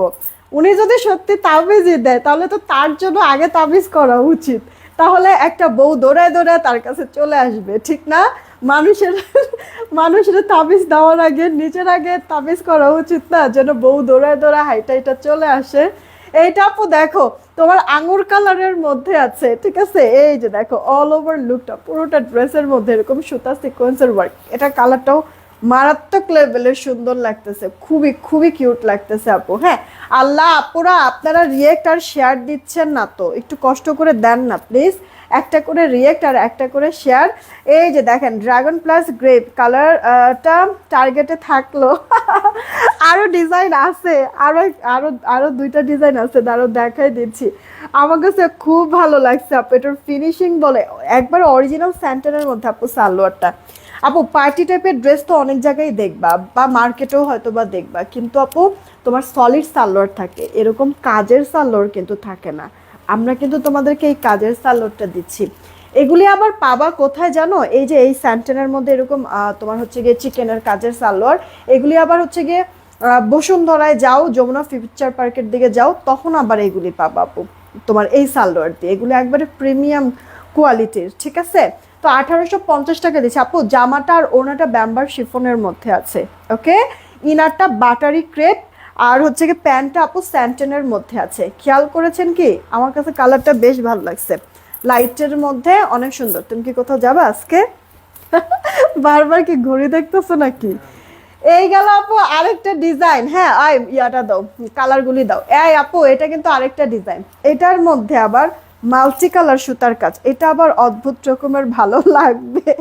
উনি যদি সত্যি তাবিজই দেয় তাহলে তো তার জন্য আগে তাবিজ করা উচিত, তাহলে একটা বউ দৌড়ায় দৌড়ায় তার কাছে চলে আসবে, ঠিক না? মানুষের মানুষের তাবিজ দেওয়ার আগে নিজের আগে তাবিজ করা উচিত না, যেন বউ দৌড়ায় দৌড়ায় হাইটা হাইটা চলে আসে। এইটা আপু দেখো তোমার আঙুর কালারের মধ্যে আছে, ঠিক আছে? এই যে দেখো অল ওভার লুকটা পুরোটা ড্রেসের মধ্যে এরকম সুতা সিকোয়েন্সের ওয়ার্ক, এটা কালারটাও মারাত্মক লেভেলের সুন্দর লাগতেছে, খুবই খুবই কিউট লাগতেছে আপু। হ্যাঁ, আল্লাহ আপুরা আপনারা রিয়েক্ট আর শেয়ার দিচ্ছেন না তো, একটু কষ্ট করে দেন না প্লিজ, একটা করে রিয়েক্ট আর একটা করে শেয়ার। এই যে দেখেন ড্রাগন প্লাস গ্রেপ কালারটা টার্গেটে থাকলো। আরো ডিজাইন আছে, আরো আরো আরো 2টা ডিজাইন আছে, দাঁড়ো দেখাই দিচ্ছি। আমার কাছে খুব ভালো লাগছে আপু, এটার ফিনিশিং বলে একবার অরিজিনাল স্যান্টেনের মধ্যে আপু সালোয়ারটা। আপু পার্টি টাইপের ড্রেস তো অনেক জায়গায় দেখবা বা মার্কেটেও হয়তো বা দেখবা, কিন্তু আপু তোমার সলিড সালোয়ার থাকে, এরকম কাজের সালোয়ার কিন্তু থাকে না। আমরা কিন্তু তোমাদেরকে এই কাজের সালোয়ারটা দিচ্ছি। এগুলি আবার পাবা কোথায় জানো? এই যে এই স্যান্টেনের মধ্যে এরকম তোমার হচ্ছে গিয়ে চিকেনের কাজের সালোয়ার, এগুলি আবার হচ্ছে গিয়ে বসুন্ধরায় যাও, যমুনা ফিউচার পার্কের দিকে যাও, তখন আবার এগুলি পাবা আপু তোমার এই সালোয়ার দিয়ে, এগুলো একবারে প্রিমিয়াম কোয়ালিটির, ঠিক আছে? তো 1850 টাকা দিচ্ছে আপু। জামাটা আর ওড়নাটা ব্যাম্বার শিফনের মধ্যে আছে, ওকে? ইনারটা বাটারি ক্রেপ, আর হচ্ছে কি প্যান্টটা আপু স্যান্টেনের মধ্যে আছে। খেয়াল করেছেন কি? আমার কাছে কালারটা বেশ ভালো লাগছে, লাইটের মধ্যে অনেক সুন্দর। তুমি কি কোথাও যাবে আজকে? বারবার কি ঘড়ি দেখতেছো নাকি? এই গেল আপু আরেকটা ডিজাইন। হ্যাঁ, ইয়াটা দাও, কালারগুলি দাও। এই আপু এটা কিন্তু আরেকটা ডিজাইন, এটার মধ্যে আবার মাল্টি কালার সুতার কাজ, এটা আবার অদ্ভুত রকমের ভালো লাগবে।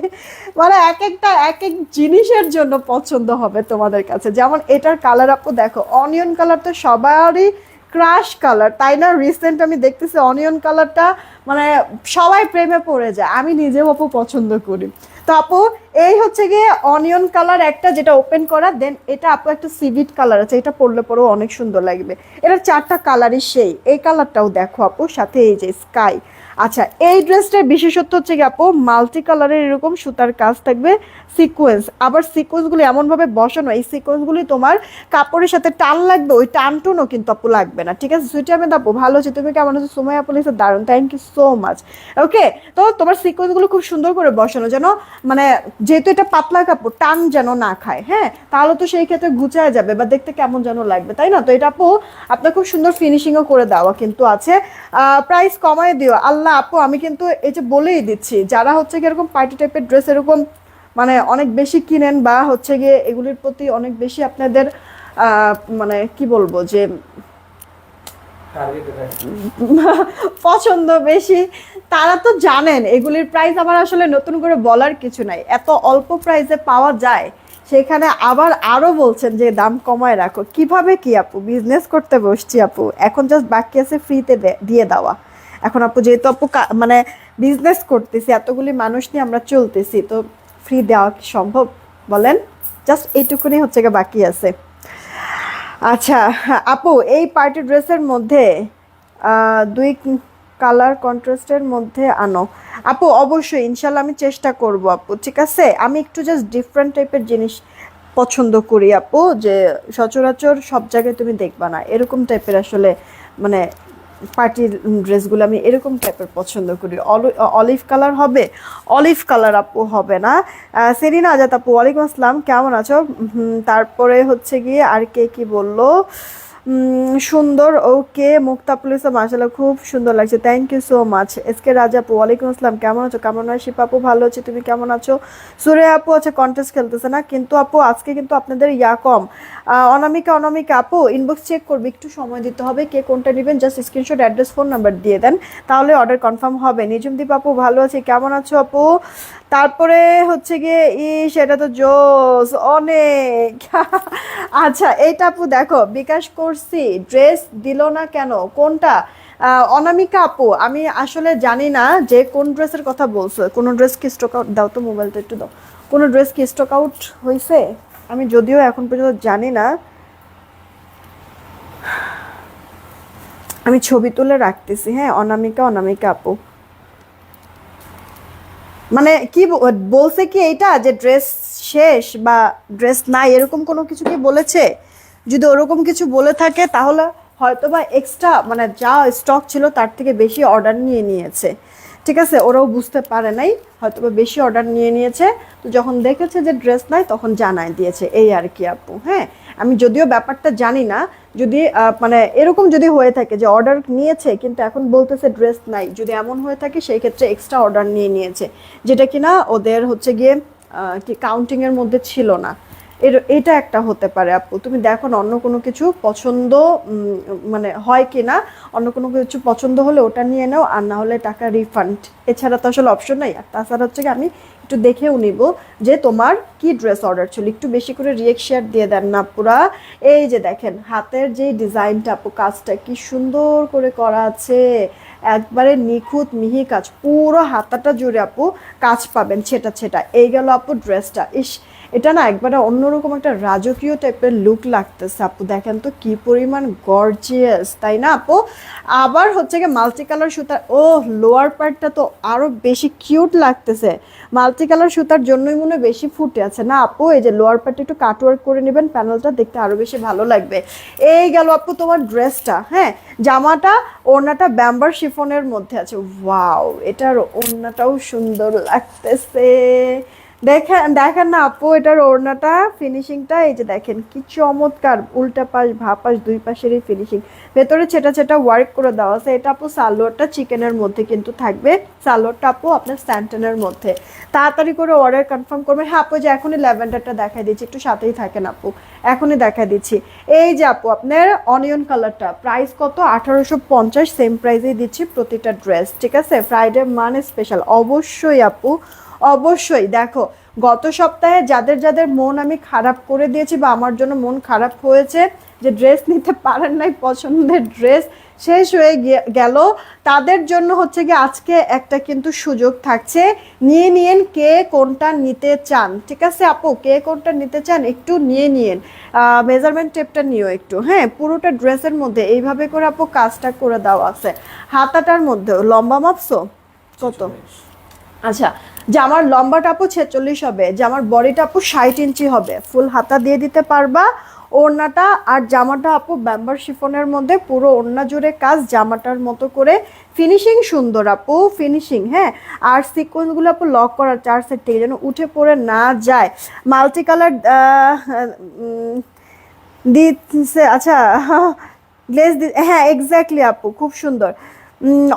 মানে এক একটা এক এক জিনিসের জন্য পছন্দ হবে তোমাদের কাছে। যেমন এটার কালার আপু দেখো, অনিয়ন কালার তো সবারই ক্রাশ কালার, তাই না? রিসেন্ট আমি দেখতেছি অনিয়ন কালারটা মানে সবাই প্রেমে পড়ে যায়, আমি নিজেও আপু পছন্দ করি। তো তো আপু এই হচ্ছে গিয়ে অনিয়ন কালার একটা, যেটা ওপেন করা, দেন এটা আপু একটা সিভিট কালার আছে, এটা পরলে পরেও অনেক সুন্দর লাগবে। এটার 4টা কালারই সেই, এই কালারটাও দেখো আপু, সাথে এই যে স্কাই। আচ্ছা, এই ড্রেসটার বিশেষত্ব হচ্ছে কি আপু, মাল্টি কালারের এরকম সুতার কাজ থাকবে, সিকোয়েন্স, আবার সিকোয়েন্সগুলি এমনভাবে বসানো, এই সিকোয়েন্সগুলি তোমার কাপড়ের সাথে টান লাগবে, ওই টানটুনও কিন্তু আপু লাগবে না। ঠিক আছে, সুইটি আমি আপু ভালো আছি, তুমি কেমন আছো? সুমাই আপু লিখছে দারুণ, থ্যাংক ইউ সো মাচ। ওকে, তো তোমার সিকোয়েন্সগুলো খুব সুন্দর করে বসানো, যেন মানে যেহেতু এটা পাতলা কাপড়, টান যেন না খায়, হ্যাঁ, তাহলে তো সেই ক্ষেত্রে গুছায় যাবে বা দেখতে কেমন যেন লাগবে, তাই না? তো এটা আপু আপনার খুব সুন্দর ফিনিশিংও করে দেওয়া কিন্তু আছে। প্রাইস কমায় দিও আল্লাহ আপু, আমি কিন্তু এই যে বলেই দিচ্ছি, যারা হচ্ছে কি এরকম পার্টি টাইপের ড্রেস এরকম মানে অনেক বেশি কিনেন বা হচ্ছে গিয়ে এগুলির প্রতি অনেক বেশি আপনাদের মানে কি বলবো যে পছন্দ বেশি, তারা তো জানেন এগুলির প্রাইস আমার আসলে নতুন করে বলার কিছু নাই, এত অল্প প্রাইসে পাওয়া যায়, সেখানে আবার আরো বলছেন যে দাম কমায় রাখো। কিভাবে কি আপু, বিজনেস করতে বসছি আপু, এখন জাস্ট বাকি আছে ফ্রিতে দিয়ে দেওয়া। এখন আপু যেহেতু আপু মানে বিজনেস করতেছি, এতগুলি মানুষ নিয়ে আমরা চলতেছি, তো ফ্রি দেওয়া কি সম্ভব বলেন? জাস্ট এইটুকুনি হচ্ছে গিয়ে বাকি আছে। আচ্ছা আপু, এই পার্টি ড্রেসের মধ্যে 2 কালার কন্ট্রাস্টের মধ্যে আনো আপু, অবশ্যই ইনশাল্লাহ আমি চেষ্টা করব আপু, ঠিক আছে? আমি একটু জাস্ট ডিফারেন্ট টাইপের জিনিস পছন্দ করি আপু, যে সচরাচর সব জায়গায় তুমি দেখবা না এরকম টাইপের, আসলে মানে পার্টির ড্রেসগুলো আমি এরকম টাইপের পছন্দ করি। অলিভ কালার হবে? অলিভ কালার আপু হবে না। সেরিনা আজাদ আপু ওয়ালাইকুম আসসালাম, কেমন আছো? তারপরে হচ্ছে গিয়ে আর কে কি বললো, সুন্দর, ওকে, মুক্তা পুলিশ মাশাআল্লাহ খুব সুন্দর লাগছে, thank you so much. SK Raja আপু ওয়ালাইকুম আসসালাম, কেমন আছো? কেমন হয় শিপা আপু? ভালো আছি, তুমি কেমন আছো? সুরে আপু আছে কন্টেস্ট খেলতেছে না কিন্তু আপু, আজকে কিন্তু আপনাদের ইয়া কম। অনামিকা, অনামিকা আপু ইনবক্স চেক করবে, একটু সময় দিতে হবে, কে কোনটা নেবেন just screenshot, address, phone number দিয়ে দেন, তাহলে অর্ডার কনফার্ম হবে। নিজুমদীপ আপু ভালো আছি, কেমন আছো আপু? তারপরে হচ্ছে গিয়ে সেটা তো জোস অনেক আচ্ছা এইটা আপু দেখো, বিকাশ করছি, ড্রেস দিল না কেন, কোনটা? অনামিকা আপু আমি আসলে জানি না যে কোন ড্রেসের কথা বলছো, কোন ড্রেস কি স্টক আউট, দাও তো মোবাইলটা একটু দাও, কোন ড্রেস কি স্টক আউট হয়েছে, আমি যদিও এখন পর্যন্ত জানি না, আমি ছবি তুলে রাখতেছি। হ্যাঁ অনামিকা, অনামিকা আপু মানে কি বলছে কি এইটা, যে ড্রেস শেষ বা ড্রেস নাই এরকম কোনো কিছু কি বলেছে? যদি ওরকম কিছু বলে থাকে তাহলে হয়তো বা এক্সট্রা মানে যা স্টক ছিল তার থেকে বেশি অর্ডার নিয়ে নিয়েছে, ঠিক আছে? ওরাও বুঝতে পারে নাই, হয়তো বা বেশি অর্ডার নিয়ে নিয়েছে, তো যখন দেখেছে যে ড্রেস নাই তখন জানায় দিয়েছে, এই আর কি আপু। হ্যাঁ আমি যদিও ব্যাপারটা জানি না, যদি মানে এরকম যদি হয়ে থাকে যে অর্ডার নিয়েছে কিন্তু এখন বলতেছে ড্রেস নাই, যদি এমন হয়ে থাকে সেই ক্ষেত্রে এক্সট্রা অর্ডার নিয়ে নিয়েছে, যেটা কিনা ওদের হচ্ছে গিয়ে কি কাউন্টিংয়ের মধ্যে ছিল না, এটা একটা হতে পারে আপু। তুমি দেখো না অন্য কোনো কিছু পছন্দ মানে হয় কি না, অন্য কোনো কিছু পছন্দ হলে ওটা নিয়ে নাও, আর না হলে টাকা রিফান্ড, এছাড়া তো আসলে অপশন নাই। আর তাছাড়া হচ্ছে কি আমি একটু দেখেও নিব যে তোমার কি ড্রেস অর্ডার ছিল, একটু বেশি করে রিয়েক্ট শেয়ার দিয়ে দেন না পুরা। এই যে দেখেন হাতের যে ডিজাইনটা আপু, কাজটা কি সুন্দর করে করা আছে, একবারে নিখুঁত মিহি কাজ, পুরো হাতাটা জুড়ে আপু কাজ পাবেন, ছেটা ছেটা। এই গেল আপু ড্রেসটা, ইস এটা না একবারে অন্যরকম একটা রাজকীয় টাইপের লুক লাগতেছে আপু, দেখেন তো কি পরিমাণ গর্জিয়াস, তাই না আপু? আবার হচ্ছে গিয়ে মাল্টি কালার সুতার, ও লোয়ার পার্টটা তো আরো বেশি কিউট লাগতেছে, মাল্টি কালার সুতার জন্যই মনে বেশি ফুটে আছে না আপু? এই যে লোয়ার পার্টটা একটু কাটওয়ার্ক করে নেবেন, প্যানেলটা দেখতে আরো বেশি ভালো লাগবে। এই গেল আপু তোমার ড্রেসটা। হ্যাঁ জামাটা, ওড়নাটা ব্যাম্বার শিফনের মধ্যে আছে, ওয়াও, এটার ওড়নাটাও সুন্দর লাগতেছে, দেখেন দেখেন না আপু এটার ওড়নাটা, ফিনিশিংটা এই যে দেখেন কি চমৎকার, উল্টা পাশ ভা পাশ দুই পাশেরই ফিনিশিং, ভেতরে ছেটা ছেটা ওয়ার্ক করে দেওয়া আছে। এটা আপু সালোয়ারটা চিকেনের মধ্যে কিন্তু থাকবে, সালোয়ারটা আপু আপনার স্যান্টনের মধ্যে। তাড়াতাড়ি করে অর্ডার কনফার্ম করবেন। হ্যাঁ আপু যে এখনই ল্যাভেন্ডারটা দেখাই দিচ্ছি, একটু সাথেই থাকেন আপু, এখনই দেখা দিচ্ছি। এই যে আপু আপনার অনিয়ন কালারটা, প্রাইস কত? 1850, সেম প্রাইসেই দিচ্ছি প্রতিটা ড্রেস, ঠিক আছে? ফ্রাইডে মানে স্পেশাল, অবশ্যই আপু অবশ্যই। দেখো গত সপ্তাহে যাদের যাদের মন আমি খারাপ করে দিয়েছি বা আমার জন্য মন খারাপ হয়েছে যে ড্রেস নিতে পারেন নাই পছন্দের ড্রেস, শেষ হয়ে গেল। তাদের জন্য হচ্ছে গিয়ে আজকে একটা কিন্তু সুযোগ থাকছে, নিয়ে নিয়েন কে কোনটা নিতে চান। ঠিক আছে আপু, কে কোনটা নিতে চান একটু নিয়ে নিয়েন। মেজারমেন্ট টেপটা নিও একটু, হ্যাঁ পুরোটা ড্রেসের মধ্যে এইভাবে করে আপু কাজটা করে দেওয়া আছে। হাতাটার মধ্যেও লম্বা মাপছো কত? আচ্ছা, জামার লম্বাটা আপু 46 হবে, জামার বডিটা আপু 60 ইঞ্চি হবে, ফুল হাতা দিয়ে দিতে পারবা। ওড়নাটা আর জামাটা আপু ব্যাম্বার শিফনের মধ্যে পুরো ওড়না জুড়ে কাজ, জামাটার মতো করে ফিনিশিং সুন্দর আপু, ফিনিশিং হ্যাঁ। আর সিকোয়েন্সগুলো আপু লক করার 4 সাইড থেকে যেন উঠে পড়ে না যায়। মাল্টি কালার দিচ্ছে, আচ্ছা গ্লেজ হ্যাঁ এক্স্যাক্টলি আপু, খুব সুন্দর।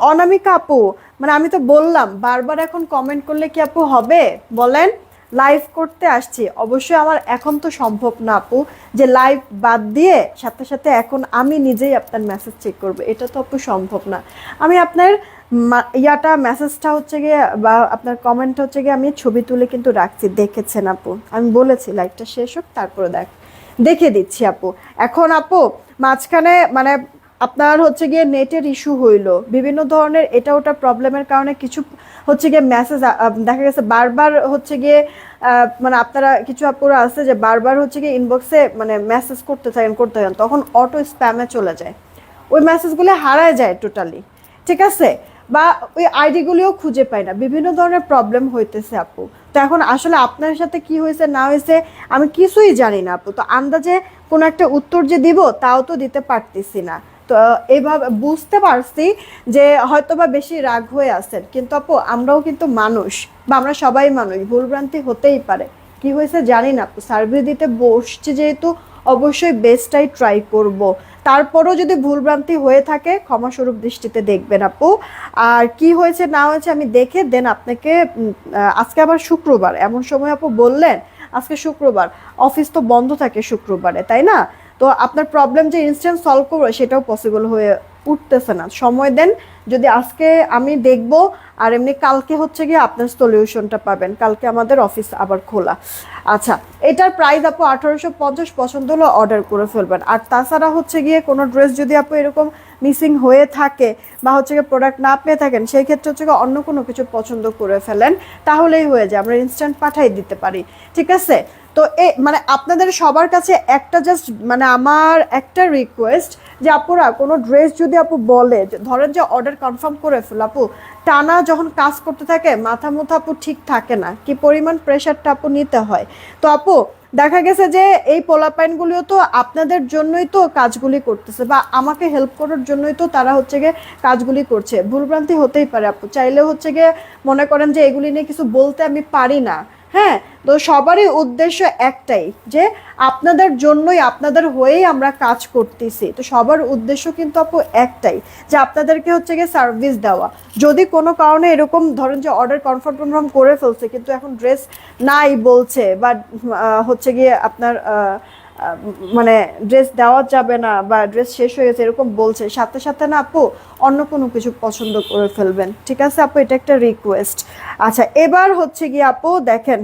অনামিকা আপু, মানে আমি তো বললাম বারবার, এখন কমেন্ট করলে কি আপু হবে বলেন? লাইভ করতে আসছি, অবশ্যই আমার এখন তো সম্ভব না আপু যে লাইভ বাদ দিয়ে সাথে সাথে এখন আমি নিজেই আপনার মেসেজ চেক করবো, এটা তো আপু সম্ভব না। আমি আপনার ইয়াটা মেসেজটা হচ্ছে গিয়ে বা আপনার কমেন্টটা হচ্ছে গিয়ে আমি ছবি তুলে কিন্তু রাখছি, দেখেছেন আপু, আমি বলেছি লাইভটা শেষ হোক তারপরে দেখে দিচ্ছি আপু। এখন আপু মাঝখানে মানে আপনার হচ্ছে গিয়ে নেটের ইস্যু হইলো, বিভিন্ন ধরনের এটা ওটা প্রবলেমের কারণে কিছু হচ্ছে গিয়ে মেসেজ দেখা গেছে বারবার হচ্ছে গিয়ে মানে আপনারা কিছু আপুরা আছে যে বারবার হচ্ছে গিয়ে ইনবক্সে মানে মেসেজ করতে থাকেন, তখন অটো স্প্যামে চলে যায়, ওই মেসেজগুলো হারায় যায় টোটালি। ঠিক আছে, বা ওই আইডিগুলিও খুঁজে পাই না, বিভিন্ন ধরনের প্রবলেম হইতেছে আপু। তো এখন আসলে আপনার সাথে কি হয়েছে না হয়েছে আমি কিছুই জানি না আপু, তো আন্দাজে কোনো একটা উত্তর যে দিব তাও তো দিতে পারতেছি না। তো এইভাবে বুঝতে পারছি যে হয়তোবা বেশি রাগ হয়ে আছেন, কিন্তু আপু আমরাও কিন্তু মানুষ, বা আমরা সবাই মানুষ, ভুলভ্রান্তি হতেই পারে। কি হয়েছে জানি না আপু, সার্ভিস দিতে বসছি যেহেতু অবশ্যই বেস্টটাই ট্রাই করব। তারপরও যদি ভুলভ্রান্তি হয়ে থাকে ক্ষমাস্বরূপ দৃষ্টিতে দেখবেন আপু। আর কি হয়েছে না হয়েছে আমি দেখে দেন আপনাকে আজকে আবার শুক্রবার, এমন সময় আপু বললেন আজকে শুক্রবার, অফিস তো বন্ধ থাকে শুক্রবারে তাই না? তো আপনার প্রবলেম যে ইনস্ট্যান্ট সলভ করবো সেটাও পসিবল হয়ে উঠতেছে না, সময় দেন। যদি আজকে আমি দেখব, আর এমনি কালকে হচ্ছে গিয়ে আপনার সলিউশনটা পাবেন, কালকে আমাদের অফিস আবার খোলা। আচ্ছা, এটার প্রাইস আপু 1850, পছন্দ হলে অর্ডার করে ফেলবেন। আর তাছাড়া হচ্ছে গিয়ে কোনো ড্রেস যদি আপু এরকম মিসিং হয়ে থাকে বা হচ্ছে গিয়ে প্রোডাক্ট না পেয়ে থাকেন, সেই ক্ষেত্রে হচ্ছে গিয়ে অন্য কোনো কিছু পছন্দ করে ফেলেন, তাহলেই হয়ে যায়, আমরা ইনস্ট্যান্ট পাঠাই দিতে পারি। ঠিক আছে, তো মানে আপনাদের সবার কাছে একটা জাস্ট মানে আমার একটা রিকোয়েস্ট যে আপুরা কোনো ড্রেস যদি আপু বলে, ধরেন যে অর্ডার কনফার্ম করে ফেল আপু, টানা যখন কাজ করতে থাকে মাথা মুথা আপু ঠিক থাকে না, কি পরিমাণ প্রেশারটা আপু নিতে হয়। তো আপু দেখা গেছে যে এই পোলাপাইনগুলিও তো আপনাদের জন্যই তো কাজগুলি করতেছে, বা আমাকে হেল্প করার জন্যই তো তারা হচ্ছে গিয়ে কাজগুলি করছে, ভুলভ্রান্তি হতেই পারে আপু, চাইলে হচ্ছে গিয়ে মনে করেন যে এগুলি নিয়ে কিছু বলতে আমি পারি না। হ্যাঁ, তো সবারই উদ্দেশ্য একটাই যে আপনাদের জন্যই, আপনাদের হয়েই আমরা কাজ করতেছি, তো সবার উদ্দেশ্য কিন্তু আপু একটাই যে আপনাদেরকে হচ্ছে গিয়ে সার্ভিস দেওয়া। যদি কোনো কারণে এরকম ধরেন যে অর্ডার কনফার্ম করে ফেলছে কিন্তু এখন ড্রেস নাই বলছে, বা হচ্ছে গিয়ে আপনার মানে ড্রেস দেওয়া যাবে না বা ড্রেস শেষ হয়ে গেছে এরকম বলছে, সাথে সাথে না আপু অন্য কোনো কিছু পছন্দ করে ফেলবেন। ঠিক আছে আপু, এটা একটা রিকোয়েস্ট। আচ্ছা, এবার হচ্ছে গিয়ে আপু দেখেন,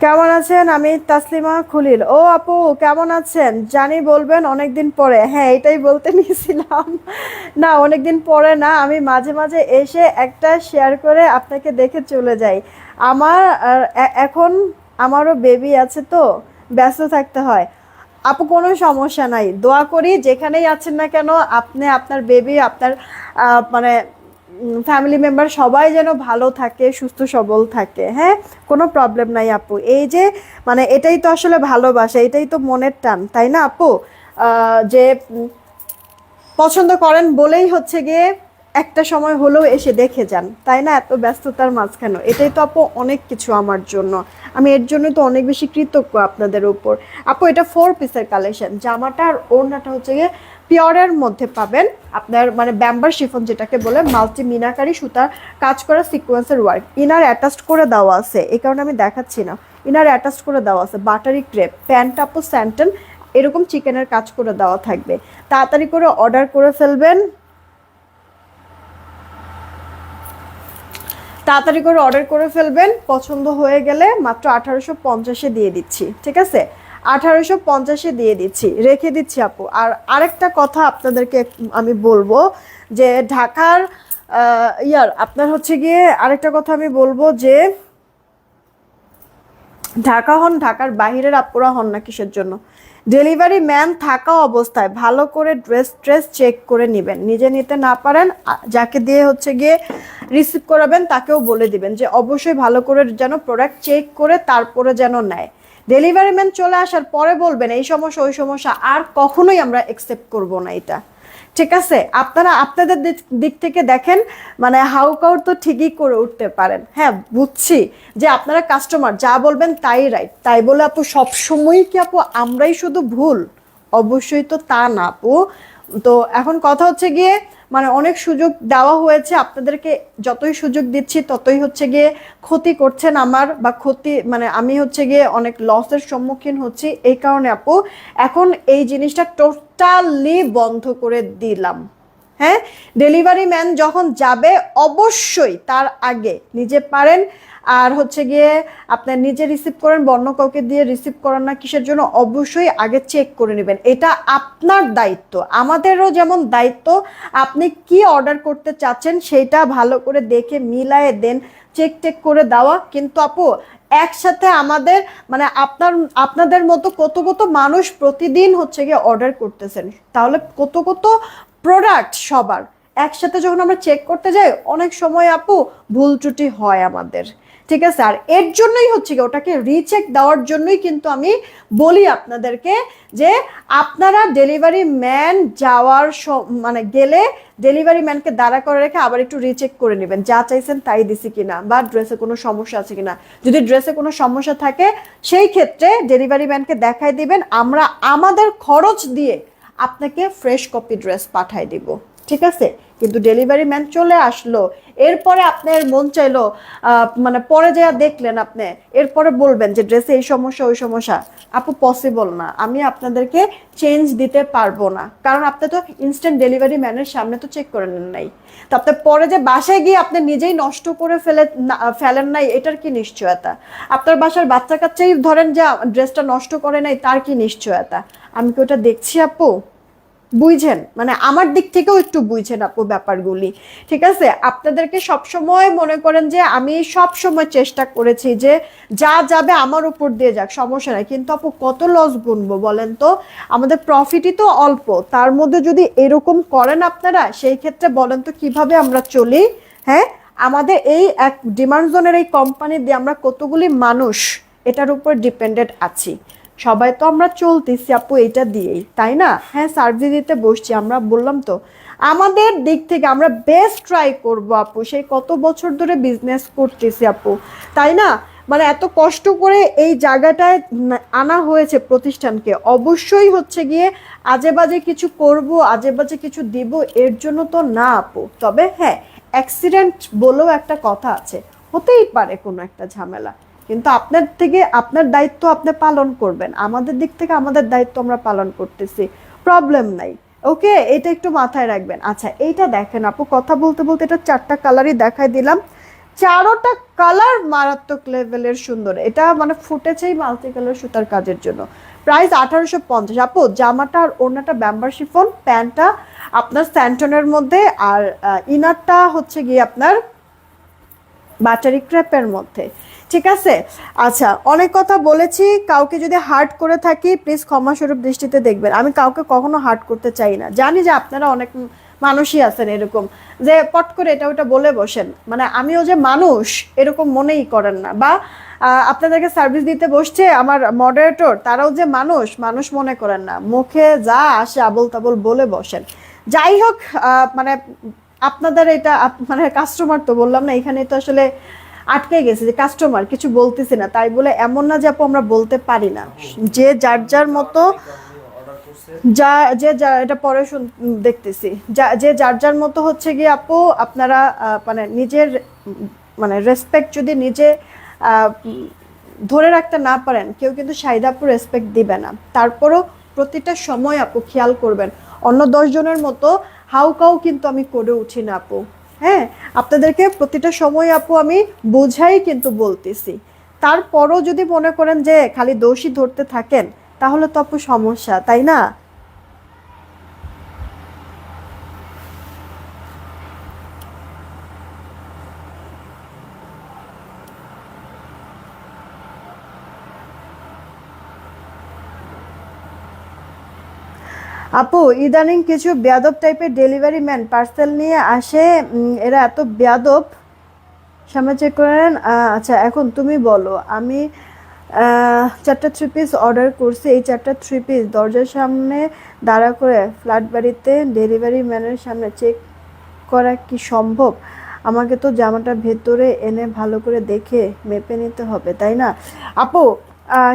কেমন আছেন? আমি তাসলিমা খলিল। ও আপু কেমন আছেন জানি, বলবেন অনেকদিন পরে। হ্যাঁ এটাই বলতে নিয়েছিলাম, না অনেকদিন পরে না, আমি মাঝে মাঝে এসে একটা শেয়ার করে আপনাকে দেখে চলে যাই। আমার এখন আমারও বেবি আছে তো ব্যস্ত থাকতে হয়। আপু কোনো সমস্যা নাই, দোয়া করি যেখানেই আছেন না কেন আপনি, আপনার বেবি, আপনার মানে ফ্যামিলি মেম্বার সবাই যেন ভালো থাকে, সুস্থ সবল থাকে। হ্যাঁ, কোনো প্রবলেম নাই আপু, এই যে মানে এটাই তো আসলে ভালোবাসা, এটাই তো মনের টান তাই না আপু? যে পছন্দ করেন বলেই হচ্ছে গিয়ে একটা সময় হলেও এসে দেখে যান তাই না, এত ব্যস্ততার মাঝখানে, এটাই তো আপু অনেক কিছু আমার জন্য, আমি এর জন্য তো অনেক বেশি কৃতজ্ঞ আপনাদের উপর। আপু এটা 4 পিসের কালেকশন, জামাটা আর ওড়নাটা হচ্ছে গিয়ে পিওরের মধ্যে পাবেন, আপনার মানে ব্যাম্বার শিফন যেটাকে বলে, মাল্টি মিনাকারি সুতার কাজ করা সিকোয়েন্সের ওয়ার্ক, ইনার অ্যাটাচড করে দেওয়া আছে, এই কারণে আমি দেখাচ্ছি না, ইনার অ্যাটাচড করে দেওয়া আছে, বাটারি ক্রেপ, প্যান্ট আপু স্যান্টেন এরকম চিকেনের কাজ করে দেওয়া থাকবে। তাড়াতাড়ি করে অর্ডার করে ফেলবেন, তাড়াতাড়ি করে অর্ডার করে ফেলবেন, পছন্দ হয়ে গেলে মাত্র 1850-এ দিয়ে দিচ্ছি, ঠিক আছে? 1850-এ দিয়ে দিচ্ছি, রেখে দিচ্ছি আপু। আর আরেকটা কথা আপনাদেরকে আমি বলবো যে ঢাকার আপনার হচ্ছে গিয়ে আরেকটা কথা আমি বলবো যে ঢাকা হন, ঢাকার বাহিরের আপুরা হন না, কিসের জন্য ডেলিভারি ম্যান থাকা অবস্থায় ভালো করে ড্রেস চেক করে নেবেন। নিজে নিতে না পারেন, যাকে দিয়ে হচ্ছে গিয়ে রিসিভ করাবেন তাকেও বলে দিবেন যে অবশ্যই ভালো করে যেন প্রোডাক্ট চেক করে তারপরে যেন নেয়। ডেলিভারি ম্যান চলে আসার পরে বলবেন এই সমস্যা ওই সমস্যা, আর কখনোই আমরা অ্যাকসেপ্ট করব না এটা, ঠিক আছে? আপনারা আপনাদের দিক থেকে দেখেন, মানে হাউকাউ তো ঠিকই করে উঠতে পারেন, হ্যাঁ বুঝছি যে আপনারা কাস্টমার যা বলবেন তাই রাইট, তাই বলে আপু সবসময় কি আপু আমরাই শুধু ভুল? অবশ্যই তো তা না আপু। তো এখন কথা হচ্ছে গিয়ে মানে অনেক সুযোগ দেওয়া হয়েছে আপনাদেরকে, যতই সুযোগ দিচ্ছি ততই হচ্ছে গিয়ে ক্ষতি করছেন আমার, বা ক্ষতি মানে আমি হচ্ছে গিয়ে অনেক লসের সম্মুখীন হচ্ছি। এই কারণে আপু এখন এই জিনিসটা টোটালি বন্ধ করে দিলাম। হ্যাঁ, ডেলিভারি ম্যান যখন যাবে অবশ্যই তার আগে নিজে পারেন আর হচ্ছে গিয়ে আপনার নিজে রিসিভ করেন, অন্য কাউকে দিয়ে রিসিভ করেন না, কিসের জন্য? অবশ্যই আগে চেক করে নেবেন, এটা আপনার দায়িত্ব। আমাদেরও যেমন দায়িত্ব আপনি কি অর্ডার করতে চাচ্ছেন সেটা ভালো করে দেখে মিলায়ে দেন, চেক করে দেওয়া। কিন্তু আপু একসাথে আমাদের মানে আপনাদের মতো কত কত মানুষ প্রতিদিন হচ্ছে গিয়ে অর্ডার করতেছেন, তাহলে কত কত প্রোডাক্ট সবার একসাথে যখন আমরা চেক করতে যাই অনেক সময় আপু ভুল ত্রুটি হয় আমাদের, ঠিক আছে? আর এর জন্যই হচ্ছে কি ওটাকে রিচেক দেওয়ার জন্যই কিন্তু আমি বলি আপনাদেরকে যে আপনারা ডেলিভারি ম্যান যাওয়ার মানে গেলে ডেলিভারি ম্যানকে দাঁড়া করে রেখে আবার একটু রিচেক করে নেবেন যা চাইছেন তাই দিছি কিনা, বা ড্রেসে কোনো সমস্যা আছে কিনা। যদি ড্রেসে কোনো সমস্যা থাকে সেই ক্ষেত্রে ডেলিভারি ম্যানকে দেখাই দিবেন, আমরা আমাদের খরচ দিয়ে আপনাকে ফ্রেশ কপি ড্রেস পাঠাই দিব, ঠিক আছে? কিন্তু ডেলিভারি ম্যান চলে আসলো, এরপরে আপনার মন চাইলো মানে পরে যা দেখলেন আপনি, এরপরে বলবেন যে ড্রেসে এই সমস্যা ওই সমস্যা, আপু পসিবল না, আমি আপনাদেরকে চেঞ্জ দিতে পারবো না, কারণ আপনি তো ইনস্ট্যান্ট ডেলিভারি ম্যানের সামনে তো চেক করে নেন নাই। তো আপনি পরে যে বাসায় গিয়ে আপনি নিজেই নষ্ট করে ফেলেন নাই, এটার কি নিশ্চয়তা? আপনার বাসার বাচ্চা কাচ্চাই ধরেন যে ড্রেসটা নষ্ট করে নাই, তার কি নিশ্চয়তা? আমি কি ওটা দেখছি আপু? বুঝছেন? মানে আমার দিক থেকেও একটু বুঝছেন আপু ব্যাপারগুলি, ঠিক আছে? আপনাদেরকে সবসময় মনে করেন যে আমি সব সময় চেষ্টা করেছি যে যা যাবে আমার উপর দিয়ে যাক, সমস্যা নাই, কিন্তু আপু কত লস গুনবো বলেন তো? আমাদের প্রফিটই তো অল্প, তার মধ্যে যদি এরকম করেন আপনারা, সেই ক্ষেত্রে বলেন তো কিভাবে আমরা চলি? হ্যাঁ, আমাদের এই এক ডিমান্ড জোনের এই কোম্পানি দিয়ে আমরা কতগুলি মানুষ এটার উপর ডিপেন্ডেন্ট আছি, সবাই তো আমরা চলতেছি আপু এটা দিয়েই, তাই না? হ্যাঁ, সার্ভিস দিতে বসছি আমরা, বললাম তো আমাদের দিক থেকে আমরা বেস্ট ট্রাই করব আপু, সেই কত বছর ধরে বিজনেস করতেছি আপু, তাই না? মানে এত কষ্ট করে এই জায়গাটায় আনা হয়েছে প্রতিষ্ঠানকে, অবশ্যই হচ্ছে গিয়ে আজে বাজে কিছু করব, আজে বাজে কিছু দিব এর জন্য তো না আপু। তবে হ্যাঁ, অ্যাক্সিডেন্ট বলেও একটা কথা আছে, হতেই পারে কোনো একটা ঝামেলা, কিন্তু আপনার থেকে আপনার দায়িত্ব আপনি পালন করবেন, আমাদের দিক থেকে আমাদের দায়িত্ব আমরা পালন করতেছি, প্রবলেম নাই। ওকে, এটা একটু মাথায় রাখবেন। আচ্ছা, এইটা দেখেন আপু, কথা বলতে বলতে এটা 4টা কালারই দেখাই দিলাম, 4টা কালার মারাত্মক লেভেলের সুন্দর, এটা মানে ফুটেছেই মাল্টি কালার সুতার কাজের জন্য। প্রাইস 1850 আপু। জামাটা আর ওড়নাটা ব্যাম্বার শিফন, প্যান্টটা আপনার স্যান্টনের মধ্যে, আর ইনারটা হচ্ছে গিয়ে আপনার বাটারি ক্রেপের মধ্যে, ঠিক আছে? আচ্ছা, অনেক কথা বলেছি, কাউকে যদি হার্ট করে থাকি প্লিজ ক্ষমাস্বরূপ দৃষ্টিতে দেখবেন, আমি কাউকে কখনো হার্ট করতে চাই না, জানি যে আপনারা অনেক মানুষই আছেন এরকম যে পট করে এটা ওটা বলে বসেন, মানে আমিও যে মানুষ এরকম মনেই করেন না, বা আপনাদেরকে সার্ভিস দিতে বসছে আমার মডারেটর, তারাও যে মানুষ মানুষ মনে করেন না, মুখে যা আসে আবল তাবল বলে বসেন। যাই হোক, মানে আপনাদের এটা মানে কাস্টমার তো বললাম না, এখানে তো আসলে আটকে গেছে যে কাস্টমার কিছু বলতেছে না, তাই বলে এমন না যে আপু আমরা বলতে পারি না, যে যার যার মতো যা যে যা এটা পরে দেখতেছি, যে যার যার মতো হচ্ছে গিয়ে আপু আপনারা মানে নিজের মানে রেসপেক্ট যদি নিজে ধরে রাখতে না পারেন, কেউ কিন্তু শাহিদা আপু রেসপেক্ট দিবে না। তারপরও প্রতিটা সময় আপু খেয়াল করবেন, অন্য 10 জনের মতো হাউকাউ কিন্তু আমি করে উঠি না আপু, হ্যাঁ, আপনাদেরকে প্রতিটা সময় আপু আমি বোঝাই কিন্তু বলতেছি। তারপরও যদি মনে করেন যে খালি দোষী ধরতে থাকেন, তাহলে তো আপু সমস্যা, তাই না? আপু ইদানিং কিছু বেয়াদব টাইপের ডেলিভারি ম্যান পার্সেল নিয়ে আসে, এরা এত বেয়াদব। সামনে চেক করেন। আচ্ছা এখন তুমি বলো, আমি 4টা 3 পিস অর্ডার করছি, এই 4টা 3 পিস দরজার সামনে দাঁড়া করে ফ্ল্যাট বাড়িতে ডেলিভারি ম্যানের সামনে চেক করা কি সম্ভব? আমাকে তো জামাটা ভেতরে এনে ভালো করে দেখে মেপে নিতে হবে, তাই না? আপু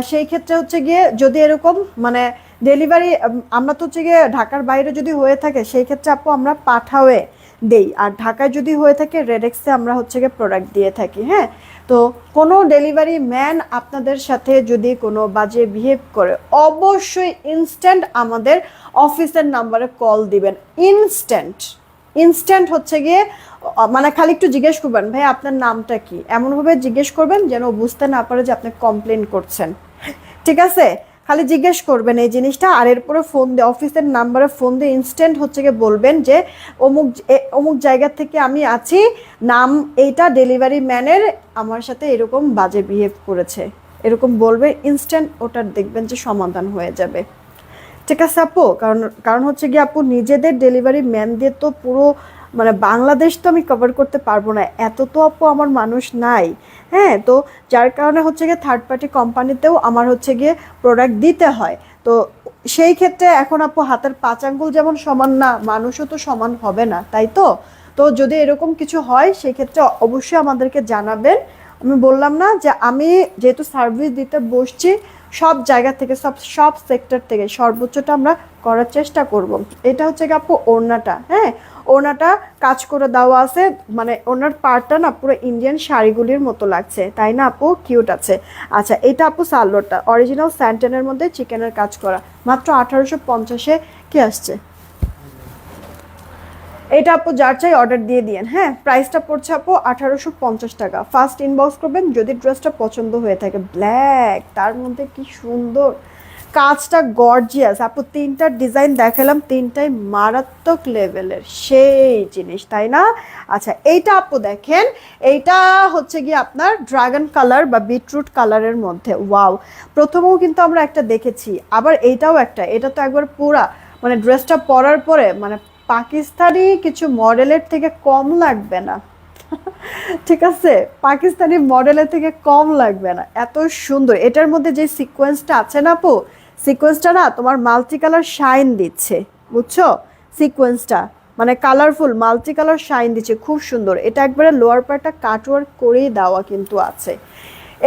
সেই ক্ষেত্রে হচ্ছে গিয়ে যদি এরকম মানে ডেলিভারি, আমরা তো হচ্ছে গিয়ে ঢাকার বাইরে যদি হয়ে থাকে সেই ক্ষেত্রে আপু আমরা পাঠাওয়ে দেই, আর ঢাকায় যদি হয়ে থাকে রেডেক্সে আমরা হচ্ছে গিয়ে প্রোডাক্ট দিয়ে থাকি। হ্যাঁ, তো কোনো ডেলিভারি ম্যান আপনাদের সাথে যদি কোনো বাজে বিহেভ করে, অবশ্যই ইনস্ট্যান্ট আমাদের অফিসের নাম্বারে কল দিবেন। ইনস্ট্যান্ট, ইনস্ট্যান্ট হচ্ছে গিয়ে মানে খালি একটু জিজ্ঞেস করবেন ভাই আপনার নামটা কি, এমনভাবে জিজ্ঞেস করবেন যেন ও বুঝতে না পারে যে আপনি কমপ্লেন করছেন। ঠিক আছে, খালি জিজ্ঞেস করবেন এই জিনিসটা, আর এরপরে ফোন দিয়ে অফিসের নাম্বারে ফোন দিয়ে ইনস্ট্যান্ট হচ্ছে গিয়ে বলবেন যে অমুক জায়গা থেকে আমি আছি, নাম এইটা, ডেলিভারি ম্যানের আমার সাথে এরকম বাজে বিহেভ করেছে, এরকম বলবে ইনস্ট্যান্ট, ওটার দেখবেন যে সমাধান হয়ে যাবে। ঠিক আছে আপু, কারণ কারণ হচ্ছে গিয়ে আপু নিজেদের ডেলিভারি ম্যান দিয়ে তো পুরো মানে বাংলাদেশ তো আমি কভার করতে পারবো না, এত তো আপু আমার মানুষ নাই। হ্যাঁ, তো যার কারণে হচ্ছে গিয়ে থার্ড পার্টি কোম্পানিতেও আমার হচ্ছে গিয়ে প্রোডাক্ট দিতে হয়। তো সেই ক্ষেত্রে এখন আপু হাতের 5 আঙ্গুল যেমন সমান না, মানুষও তো সমান হবে না, তাই তো? তো যদি এরকম কিছু হয় সেই ক্ষেত্রে অবশ্যই আমাদেরকে জানাবেন। আমি বললাম না যে আমি যেহেতু সার্ভিস দিতে বসছি, সব জায়গা থেকে সব সব সেক্টর থেকে সর্বোচ্চটা আমরা করার চেষ্টা করব। এটা হচ্ছে কি আপু ওড়নাটা, হ্যাঁ, ওড়নাটা কাজ করে দেওয়া আছে, মানে ওনার পার্টটা না পুরো ইন্ডিয়ান শাড়িগুলির মতো লাগছে, তাই না আপু? কিউট আছে। আচ্ছা এটা আপু সালোয়ারটা অরিজিনাল স্যান্টেনের মধ্যে চিকেনের কাজ করা, মাত্র 1850-এ কি আসছে। এটা আপু যার চাই অর্ডার দিয়ে দিয়েন। হ্যাঁ, প্রাইসটা পড়ছে আপু 1850 টাকা। ফার্স্ট ইনবক্স করবেন যদি ড্রেসটা পছন্দ হয়ে থাকে। ব্ল্যাক, তার মধ্যে কি সুন্দর কাজটা, গর্জিয়াস আপু। 3টা ডিজাইন দেখালাম, 3টাই মারাত্মক লেভেলের সেই জিনিস, তাই না? আচ্ছা এইটা আপু দেখেন, এইটা হচ্ছে গিয়ে আপনার ড্রাগন কালার বা বিটরুট কালারের মধ্যে। ওয়াও, প্রথমেও কিন্তু আমরা একটা দেখেছি, আবার এইটাও একটা। এটা তো একবার পুরা মানে ড্রেসটা পরার পরে মানে পাকিস্তানি কিছু মডেলের থেকে কম লাগবে না। ঠিক আছে, পাকিস্তানি মডেলের থেকে কম লাগবে না, এত সুন্দর। এটার মধ্যে যে সিকোয়েন্সটা আছে না আপু, সিকোয়েন্সটা না তোমার মাল্টি কালার শাইন দিচ্ছে, বুঝছো? সিকোয়েন্সটা মানে কালারফুল মাল্টি কালার শাইন দিচ্ছে, খুব সুন্দর। এটা একবারে লোয়ার পার্টটা কাটওয়ার্ক করেই দেওয়া কিন্তু আছে।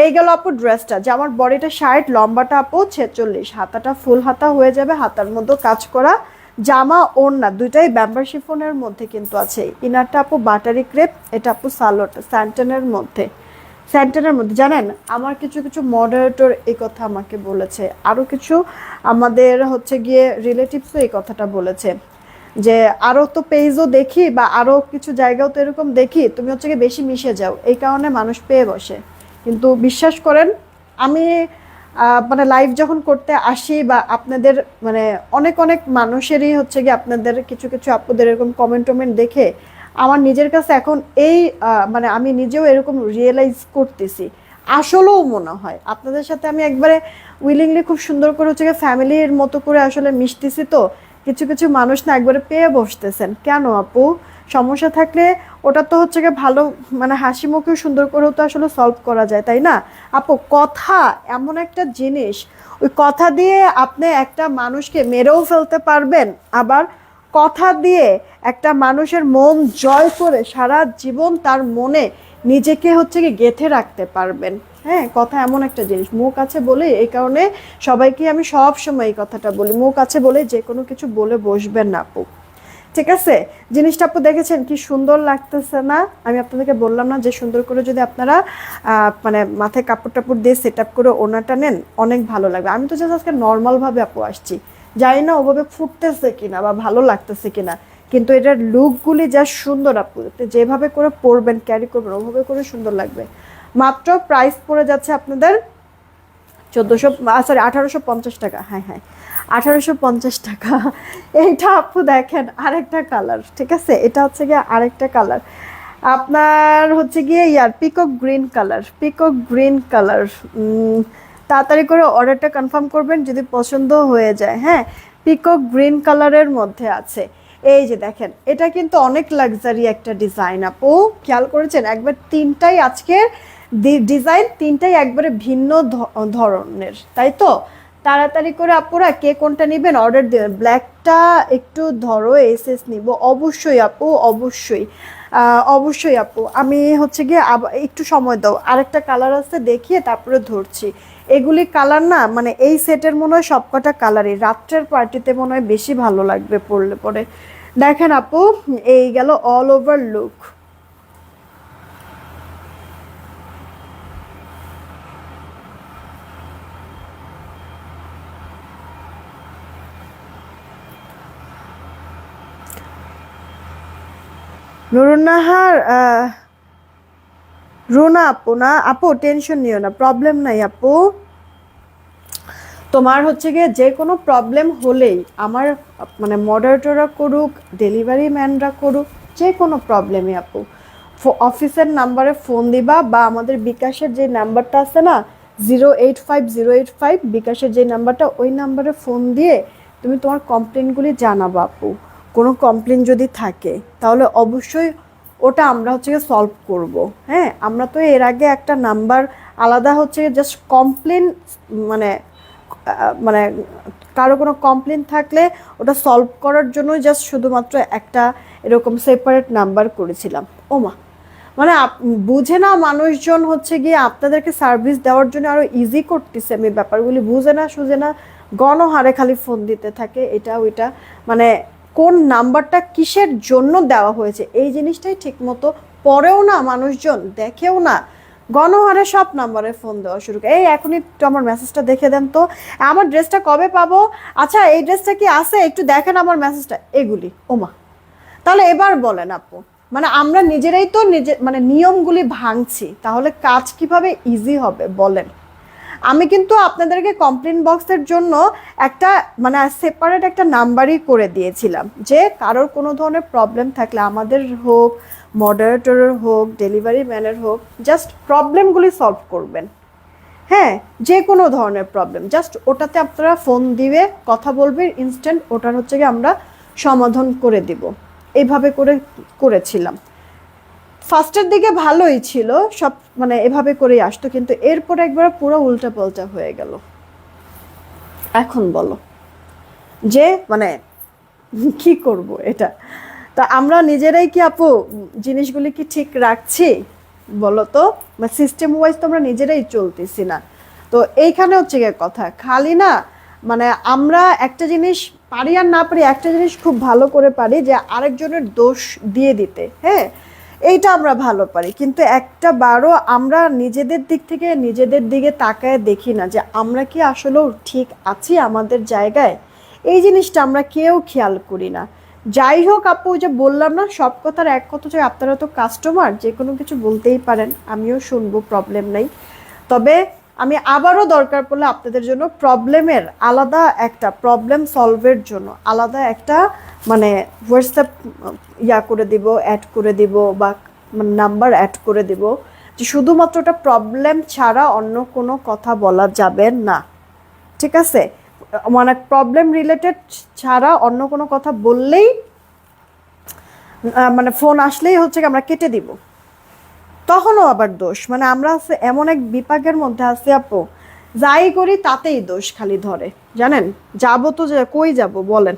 এই গেল আপু ড্রেসটা, যে আমার বডিটা 60, লম্বাটা আপু 46, হাতাটা ফুল হাতা হয়ে যাবে, হাতার মধ্যে কাজ করা। জামা ওড়না দুইটাই ব্যাম্বার শিফনের মধ্যে কিন্তু আছে। ইনারটা আপু বাটারি ক্রেপ, এটা আপু সালোয়ারটা স্যান্টনের মধ্যে। স্যান্টনের মধ্যে জানেন আমার কিছু কিছু মডারেটর এই কথা আমাকে বলেছে, আরও কিছু আমাদের হচ্ছে গিয়ে রিলেটিভসও এই কথাটা বলেছে যে আরও তো পেজও দেখি বা আরও কিছু জায়গাও তো এরকম দেখি, তুমি হচ্ছে গিয়ে বেশি মিশে যাও, এই কারণে মানুষ পেয়ে বসে। কিন্তু বিশ্বাস করেন আমি মানে লাইভ যখন করতে আসি বা আপনাদের মানে অনেক অনেক মানুষেরই হচ্ছে গিয়ে আপনাদের কিছু কিছু আপুদের এরকম কমেন্ট টমেন্ট দেখে আমার নিজের কাছে এখন এই মানে আমি নিজেও এরকম রিয়েলাইজ করতেছি। আসলেও মনে হয় আপনাদের সাথে আমি একবারে উইলিংলি খুব সুন্দর করে হচ্ছে গিয়ে ফ্যামিলির মতো করে আসলে মিশতেছি। তো কিছু কিছু মানুষ না একবারে পেয়ে বসতেছেন কেন আপু? সমস্যা থাকলে ওটা তো হচ্ছে গিয়ে ভালো মানে হাসি মুখেও সুন্দর করেও তো আসলে সলভ করা যায়, তাই না আপু? কথা এমন একটা জিনিস, ওই কথা দিয়ে আপনি একটা মানুষকে মেরেও ফেলতে পারবেন, আবার কথা দিয়ে একটা মানুষের মন জয় করে সারা জীবন তার মনে নিজেকে হচ্ছে কি গেঁথে রাখতে পারবেন। হ্যাঁ, কথা এমন একটা জিনিস, মুখ আছে বলে এই কারণে সবাইকে আমি সব সময় এই কথাটা বলি, মুখ আছে বলে যে কোনো কিছু বলে বসবেন না আপু। ঠিক আছে, জিনিসটা আপু দেখেছেন কি সুন্দর লাগতেছে না? আমি আপনাদেরকে বললাম না যে সুন্দর করে যদি আপনারা মানে মাথায় কাপড় টাপড় দিয়ে সেট আপ করে ওনাটা নেন অনেক ভালো লাগবে। আমি তো জাস্ট আজকে নর্মালভাবে আপু আসছি, জানি না ওভাবে ফুটতেছে কিনা বা ভালো লাগতেছে কিনা, কিন্তু এটার লুকগুলি যা সুন্দর, আপু যেভাবে করে পরবেন ক্যারি করবেন ওভাবে করে সুন্দর লাগবে। মাত্র প্রাইস পড়ে যাচ্ছে আপনাদের 1850 টাকা। হ্যাঁ হ্যাঁ, 1850 টাকা। এইটা আপু দেখেন আরেকটা কালার, ঠিক আছে, এটা হচ্ছে গিয়ে আরেকটা কালার, আপনার হচ্ছে গিয়ে peacock green colour, peacock green colour. তাড়াতাড়ি করে অর্ডারটা কনফার্ম করবেন যদি পছন্দ হয়ে যায়। হ্যাঁ, পিকক গ্রিন কালারের মধ্যে আছে। এই যে দেখেন, এটা কিন্তু অনেক লাক্সারি একটা ডিজাইন আপু, খেয়াল করেছেন? একবার তিনটাই আজকের ডিজাইন, তিনটাই একবারে ভিন্ন ধরনের, তাই তো? তাড়াতাড়ি করে আপুরা কে কোনটা নেবেন অর্ডার দেবেন। ব্ল্যাকটা একটু ধরো, এসএস নিব অবশ্যই আপু, অবশ্যই অবশ্যই আপু। আমি হচ্ছে গিয়ে একটু সময় দাও, আরেকটা কালার আছে দেখিয়ে তারপরে ধরছি। এগুলি কালার না, মানে এই সেটের মনে হয় সবকটা কালারই রাত্রের পার্টিতে মনে হয় বেশি ভালো লাগবে পরলে পরে। দেখেন আপু, এই গেল all over look. Nurunnahar Runa আপু না আপু, টেনশন নিও না, প্রবলেম নাই আপু। তোমার হচ্ছে গিয়ে যে কোনো প্রবলেম হলেই আমার মানে মডারেটররা করুক, ডেলিভারি ম্যানরা করুক, যে কোনো প্রবলেমই আপু অফিসের নাম্বারে ফোন দিবা, বা আমাদের বিকাশের যে নাম্বারটা আছে না 085 বিকাশের যে নাম্বারটা, ওই নাম্বারে ফোন দিয়ে তুমি তোমার কমপ্লেনগুলি জানাবা আপু। কোনো কমপ্লেন যদি থাকে তাহলে অবশ্যই ওটা আমরা হচ্ছে গিয়ে সলভ করব। হ্যাঁ, আমরা তো এর আগে একটা নাম্বার আলাদা হচ্ছে জাস্ট কমপ্লেন, মানে মানে কারো কোনো কমপ্লেন থাকলে ওটা সলভ করার জন্য জাস্ট শুধুমাত্র একটা এরকম সেপারেট নাম্বার করেছিলাম। ওমা, মানে বুঝে না মানুষজন হচ্ছে গিয়ে আপনাদেরকে সার্ভিস দেওয়ার জন্য আরও ইজি করতেছে, আমি ব্যাপারগুলি বুঝে না সুঝে না গণহারে খালি ফোন দিতে থাকে এটা ওইটা, মানে কোন নাম্বারটা কিসের জন্য দেওয়া হয়েছে এই জিনিসটাই ঠিক মতো পড়েও না, মানুষজন দেখেও না, গণহারে সব নাম্বারে ফোন দেওয়া শুরু করে। এই এখনই একটু আমার মেসেজটা দেখে দেন তো, আমার ড্রেসটা কবে পাবো, আচ্ছা এই ড্রেসটা কি আছে একটু দেখেন আমার মেসেজটা, এগুলি। ওমা, তাহলে এবার বলেন আপু, মানে আমরা নিজেরাই তো নিজে মানে নিয়মগুলি ভাঙছি, তাহলে কাজ কিভাবে ইজি হবে বলেন? আমি কিন্তু আপনাদেরকে কমপ্লেন বক্সের জন্য একটা মানে সেপারেট একটা নাম্বারই করে দিয়েছিলাম, যে কারোর কোনো ধরনের প্রবলেম থাকলে আমাদের হোক, মডারেটরের হোক, ডেলিভারি ম্যানের হোক, জাস্ট প্রবলেমগুলি সলভ করবেন। হ্যাঁ, যে কোনো ধরনের প্রবলেম জাস্ট ওটাতে আপনারা ফোন দিবে, কথা বলবে, ইনস্ট্যান্ট ওটার হচ্ছে গিয়ে আমরা সমাধান করে দিব। এইভাবে করেছিলাম। ফার্স্টের দিকে ভালোই ছিল সব, মানে এভাবে করেই আসতো, কিন্তু এরপর একবার পুরো উল্টা পাল্টা হয়ে গেল। এখন বলো যে মানে কি করব এটা? তা আমরা নিজেরাই কি আপু জিনিসগুলি কি ঠিক রাখছি বলো তো? সিস্টেম ওয়াইজ তো আমরা নিজেরাই চলতেছি না। তো এইখানে হচ্ছে গিয়ে কথা, খালি না মানে আমরা একটা জিনিস পারি আর না পারি, একটা জিনিস খুব ভালো করে পারি যে আরেকজনের দোষ দিয়ে দিতে। হ্যাঁ, এইটা আমরা ভালো পারি, কিন্তু একটা বারও আমরা নিজেদের দিক থেকে নিজেদের দিকে তাকায় দেখি না যে আমরা কি আসলেও ঠিক আছি আমাদের জায়গায়। এই জিনিসটা আমরা কেউ খেয়াল করি না। যাই হোক আপু, যে বললাম না সব কথার এক কথা, যে আপনারা তো কাস্টমার, যে কোনো কিছু বলতেই পারেন, আমিও শুনবো, প্রবলেম নেই। তবে আমি আবারও দরকার পড়লে আপনাদের জন্য প্রবলেমের আলাদা একটা প্রবলেম সলভের জন্য আলাদা একটা মানে হোয়াটসঅ্যাপ করে দিব, অ্যাড করে দিব, বা নাম্বার অ্যাড করে দিব, যে শুধুমাত্র ওটা প্রবলেম ছাড়া অন্য কোনো কথা বলা যাবে না, ঠিক আছে? মানে প্রবলেম রিলেটেড ছাড়া অন্য কোনো কথা বললেই মানে ফোন আসলেই হচ্ছে আমরা কেটে দিব, তখনও আবার দোষ। মানে আমরা এমন এক বিপাকের মধ্যে আছি আপু, যাই করি তাতেই দোষ খালি ধরে, জানেন? যাবো তো কই যাব বলেন?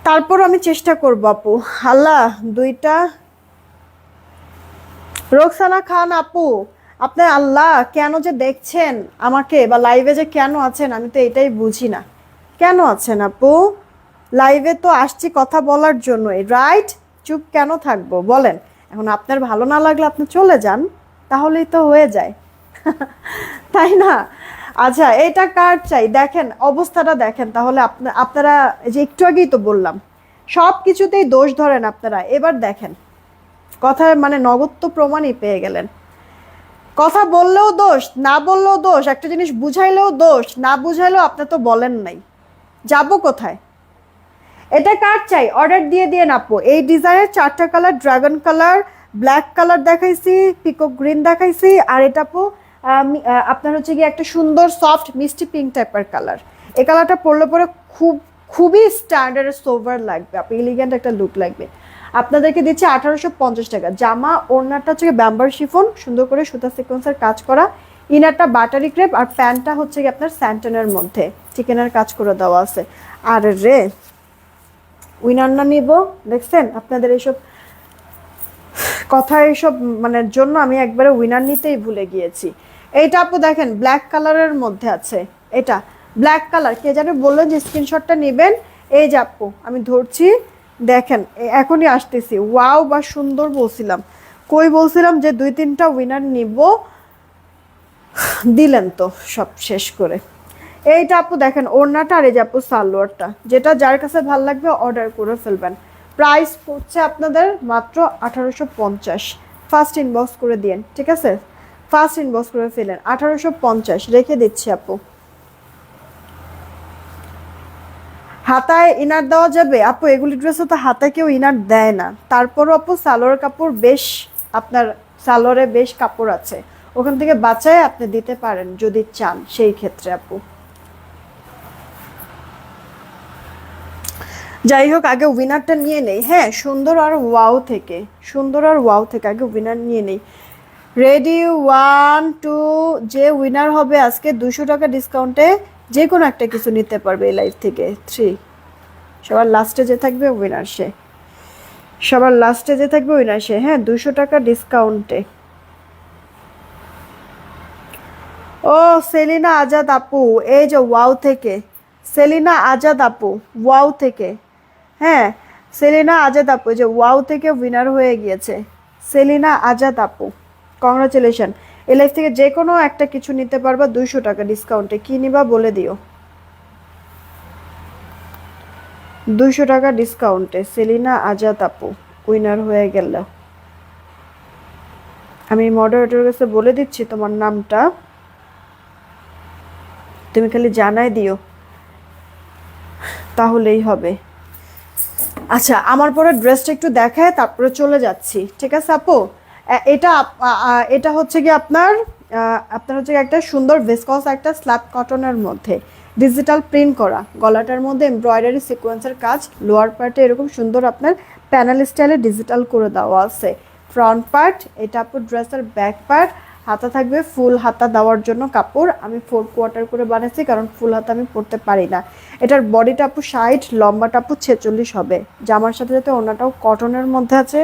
তারপর আমি চেষ্টা করবো আপু, আল্লাহ দুইটা। রোকসানা খান আপু, আপনি আল্লাহ কেন যে দেখছেন আমাকে, বা লাইভে যে কেন আছেন আমি তো এটাই বুঝি না। কেন আছেন আপু? লাইভে তো আসছি কথা বলার জন্যই, রাইট? চুপ কেন থাকবো বলেন? এখন আপনার ভালো না লাগলে আপনি চলে যান, তাহলেই তো হয়ে যায়। তাই না? আচ্ছা, এটা কার চাই দেখেন, অবস্থাটা দেখেন তাহলে। আপনারা যে একটু আগেই তো বললাম সব কিছুতেই দোষ ধরেন আপনারা। এবার দেখেন কথায় মানে নগদ তো প্রমাণই পেয়ে গেলেন। কথা বললেও দোষ, না বললেও দোষ, একটা জিনিস বুঝাইলেও দোষ, না বুঝাইলেও আপনি তো বলেন নাই, যাবো কোথায়? এটা কার চাই অর্ডার দিয়ে দিয়ে নাপো। এই ডিজাইনের 4টা colour, dragon colour, black colour দেখাইছি, পিকক গ্রিন দেখাইছি, আর এটা আপু আপনার হচ্ছে গিয়ে একটা সুন্দর সফট মিষ্টি পিঙ্ক টাইপের কালার। এই কালারটা পরলে পরে খুবই স্ট্যান্ডার্ড সোভার লাগবে, আপনি এলিগেন্ট একটা লুক লাগবে। আপনাদেরকে দিচ্ছে 1850 টাকা। জামা ওড়নাটা হচ্ছে ব্যাম্বার শিফন, সুন্দর করে সুতা সিকোয়েন্সের কাজ করা, ইনারটা বাটারি ক্রেপ, আর প্যান্টটা হচ্ছে কি আপনার স্যান্টনের মধ্যে চিকেনের কাজ করে দেওয়া আছে। আর রে উইনার না নিব, দেখছেন আপনাদের এইসব কথা, এইসব মানে জন্য আমি একবারে উইনার নিতেই ভুলে গিয়েছি। এইটা আপু দেখেন ব্ল্যাক কালারের মধ্যে আছে, এটা ব্ল্যাক কালার, কে জানে বললেন যে স্ক্রিনশটটা নেবেন। এই যে আপু আমি ধরছি, দেখেন এখনই আসতেছি। ওয়াও বা সুন্দর বলছিলাম, কই বলছিলাম যে 2-3টা উইনার নিব, দিলেন তো সব শেষ করে। এইটা আপু দেখেন ওড়নাটা, আর এই যে আপু সালোয়ারটা, যেটা যার কাছে ভালো লাগবে অর্ডার করে ফেলবেন। প্রাইস পড়ছে আপনাদের মাত্র 1850। ফার্স্ট ইনবক্স করে দিন, ঠিক আছে? ফার্স্ট ইনবক্স করে ফেলেন, 1850 রেখে দিচ্ছি আপু। হাতায় ইনার দেওয়া যাবে আপু? এগুলি ড্রেসে তো হাতায় কেউ ইনার দেয় না, তারপরও আপু সালোয়ার কাপড় বেশ, আপনার সালোয়ারে বেশ কাপড় আছে, ওখান থেকে বাঁচায় আপনি দিতে পারেন যদি চান, সেই ক্ষেত্রে আপু। যাই হোক, আগে উইনারটা নিয়ে নেই। হ্যাঁ, সুন্দর আর ওয়াও থেকে, সুন্দর আর ওয়াও থেকে আগে উইনার নিয়ে নেই। রেডি, 1 2, যে উইনার হবে আজকে 200 টাকা ডিসকাউন্টে যে কোনো একটা কিছু নিতে পারবে এই লাইফ থেকে। 3, সবার লাস্টে যে থাকবে উইনার সে, সবার লাস্টে যে থাকবে উইনার সে। হ্যাঁ, 200 টাকা ডিসকাউন্টে। ও সেলিনা আজাদ আপু, এই যে ওয়াও থেকে, সেলিনা আজাদ আপু ওয়াও থেকে। হ্যাঁ, সেলিনা আজাদ আপু যে ওয়াও থেকে উইনার হয়ে গিয়েছে। সেলিনা আজাদ আপু, কংগ্রাচুলেশন। এই লাইফ থেকে যে কোনো একটা কিছু নিতে পারবা 200 টাকা ডিসকাউন্টে। কি নিবা বলে দিও। 200 টাকা ডিসকাউন্টে সেলিনা আজাদ আপু উইনার হয়ে গেল। আমি মডারেটরের কাছে বলে দিচ্ছি তোমার নামটা, তুমি খালি জানাই দিও, তাহলেই হবে। আচ্ছা, আমার পরে ড্রেসটা একটু দেখায় তারপরে চলে যাচ্ছি, ঠিক আছে আপু? এটা এটা হচ্ছে কি আপনার আপনার হচ্ছে একটা সুন্দর ভেসকস একটা স্ল্যাব কটনের মধ্যে ডিজিটাল প্রিন্ট করা, গলাটার মধ্যে এমব্রয়ডারি সিকোয়েন্সের কাজ, লোয়ার পার্টে এরকম সুন্দর আপনার প্যানেল স্টাইলে ডিজিটাল করে দেওয়া আছে। ফ্রন্ট পার্ট এটা আপু ড্রেসের ব্যাক পার্ট, হাতা থাকবে ফুল হাতা দেওয়ার জন্য কাপড়, আমি 4 কোয়ার্টার করে বানাইছি কারণ ফুল হাতা আমি পরতে পারি না। এটার বডিটা আপু 60, লম্বাটা আপু 46 হবে। জামার সাথে সাথে ওনাটাও কটনের মধ্যে আছে,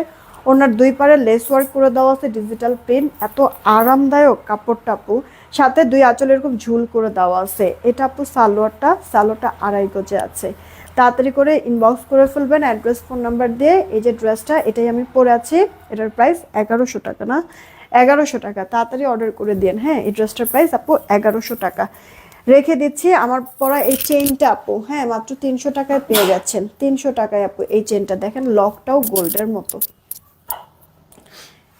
ওনার 2 পারে লেস ওয়ার্ক করে দেওয়া আছে ডিজিটাল প্রিন্ট, এত আরামদায়ক কাপড়টা আপু। সাথে 2 আঁচল এরকম ঝুল করে দেওয়া আছে। এটা আপু সালোয়ারটা, সালোয়ারটা 2.5 গজে আছে। তাড়াতাড়ি করে ইনবক্স করে ফেলবেন অ্যাড্রেস ফোন নাম্বার দিয়ে। এই যে ড্রেসটা এটাই আমি পরে আছি, এটার প্রাইস 1100 টাকা, না 1100 টাকা। তাড়াতাড়ি অর্ডার করে দিন। হ্যাঁ, এই ড্রেসটার প্রাইস আপু 1100 টাকা রেখে দিচ্ছি। আমার পরা এই চেইনটা আপু, হ্যাঁ মাত্র 300 টাকায় পেয়ে যাচ্ছেন। 300 টাকায় আপু এই চেইনটা দেখেন, লকটাও গোল্ডের মতো।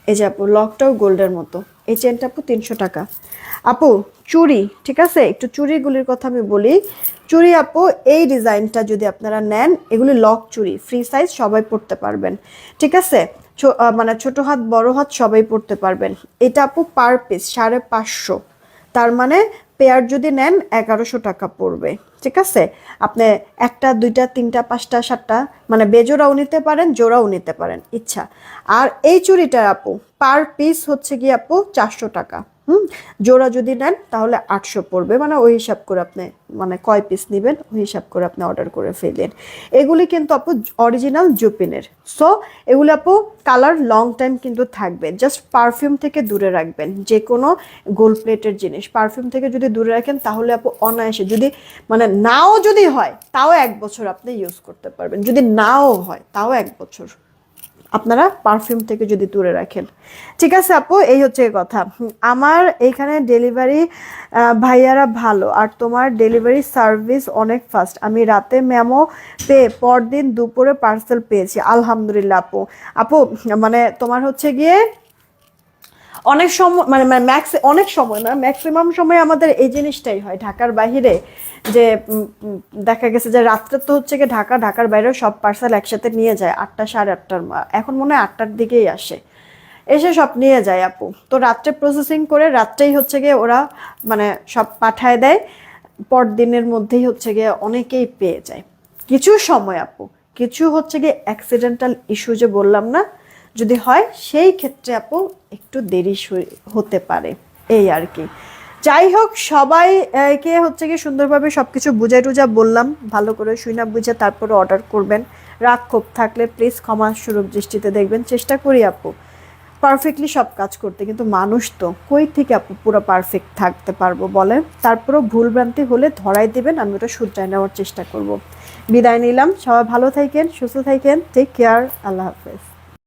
এই যে আপু লকটাও গোল্ডের মতো, এই চেনটা আপু 300 টাকা। আপু চুড়ি, ঠিক আছে, একটু চুড়িগুলির কথা আমি বলি। চুড়ি আপু এই ডিজাইনটা যদি আপনারা নেন, এগুলি লক চুড়ি, ফ্রি সাইজ, সবাই পরতে পারবেন, ঠিক আছে? মানে ছোট হাত বড় হাত সবাই পরতে পারবেন। এটা আপু পার পিস 550, তার মানে পেয়ার যদি নেন 1100 টাকা পড়বে, ঠিক আছে? আপনি 1টা 2টা 3টা 5টা 7টা মানে বেজোড়াও নিতে পারেন, জোড়াও নিতে পারেন, ইচ্ছা। আর এই চুড়িটার আপু পার পিস হচ্ছে গিয়ে আপু 400 টাকা। জোড়া যদি নেন তাহলে 800 পড়বে, মানে ওই হিসাব করে আপনি মানে কয় পিস নেবেন ওই হিসাব করে আপনি অর্ডার করে ফেলেন। এগুলি কিন্তু আপু অরিজিনাল জুপিনের। সো এগুলি আপু কালার লং টাইম কিন্তু থাকবে। জাস্ট পারফিউম থেকে দূরে রাখবেন, যে কোনো গোল্ড প্লেটের জিনিস পারফিউম থেকে যদি দূরে রাখেন তাহলে আপু অনায়াসে, যদি মানে নাও যদি হয় তাও 1 বছর আপনি ইউজ করতে পারবেন, যদি নাও হয় তাও 1 বছর, আপনারা পারফিউম থেকে যদি দূরে রাখেন। ঠিক আছে আপু, এই হচ্ছে কথা। আমার এইখানে ডেলিভারি ভাইয়ারা ভালো, আর তোমার ডেলিভারি সার্ভিস অনেক ফাস্ট। আমি রাতে মেমো পেয়ে পরদিন দুপুরে পার্সেল পেয়েছি, আলহামদুলিল্লাহ আপু। আপু মানে তোমার হচ্ছে গিয়ে অনেক সময় মানে অনেক সময় না, ম্যাক্সিমাম সময় আমাদের এই জিনিসটাই হয় ঢাকার বাইরে, যে দেখা গেছে যে রাত্রে তো হচ্ছে গিয়ে ঢাকার বাইরেও সব পার্সেল একসাথে নিয়ে যায় 8টা 8:30টার, এখন মনে হয় 8টার দিকেই আসে, এসে সব নিয়ে যায় আপু। তো রাত্রে প্রসেসিং করে রাত্রেই হচ্ছে গিয়ে ওরা মানে সব পাঠায় দেয়, পরদিনের মধ্যেই হচ্ছে গিয়ে অনেকেই পেয়ে যায়। কিছু সময় আপু, কিছু হচ্ছে গিয়ে অ্যাক্সিডেন্টাল ইস্যু যে বললাম না, যদি হয় সেই ক্ষেত্রে আপু একটু দেরি হতে পারে, এই আর কি। যাই হোক, সবাইকে হচ্ছে কি সুন্দরভাবে সবকিছু বুঝাই টুজা বললাম, ভালো করে শুনে বুঝে তারপরে অর্ডার করবেন। রাগ ক্ষোভ থাকলে প্লিজ ক্ষমা সুলভ দৃষ্টিতে দেখবেন। চেষ্টা করি আপু পারফেক্টলি সব কাজ করতে, কিন্তু মানুষ তো কই থেকে আপু পুরো পারফেক্ট থাকতে পারবো বলেন। তারপরেও ভুলভ্রান্তি হলে ধরাই দিবেন, আমি ওটা শুধরাই নেওয়ার চেষ্টা করব। বিদায় নিলাম, সবাই ভালো থাকেন, সুস্থ থাকেন, টেক কেয়ার, আল্লাহ হাফেজ।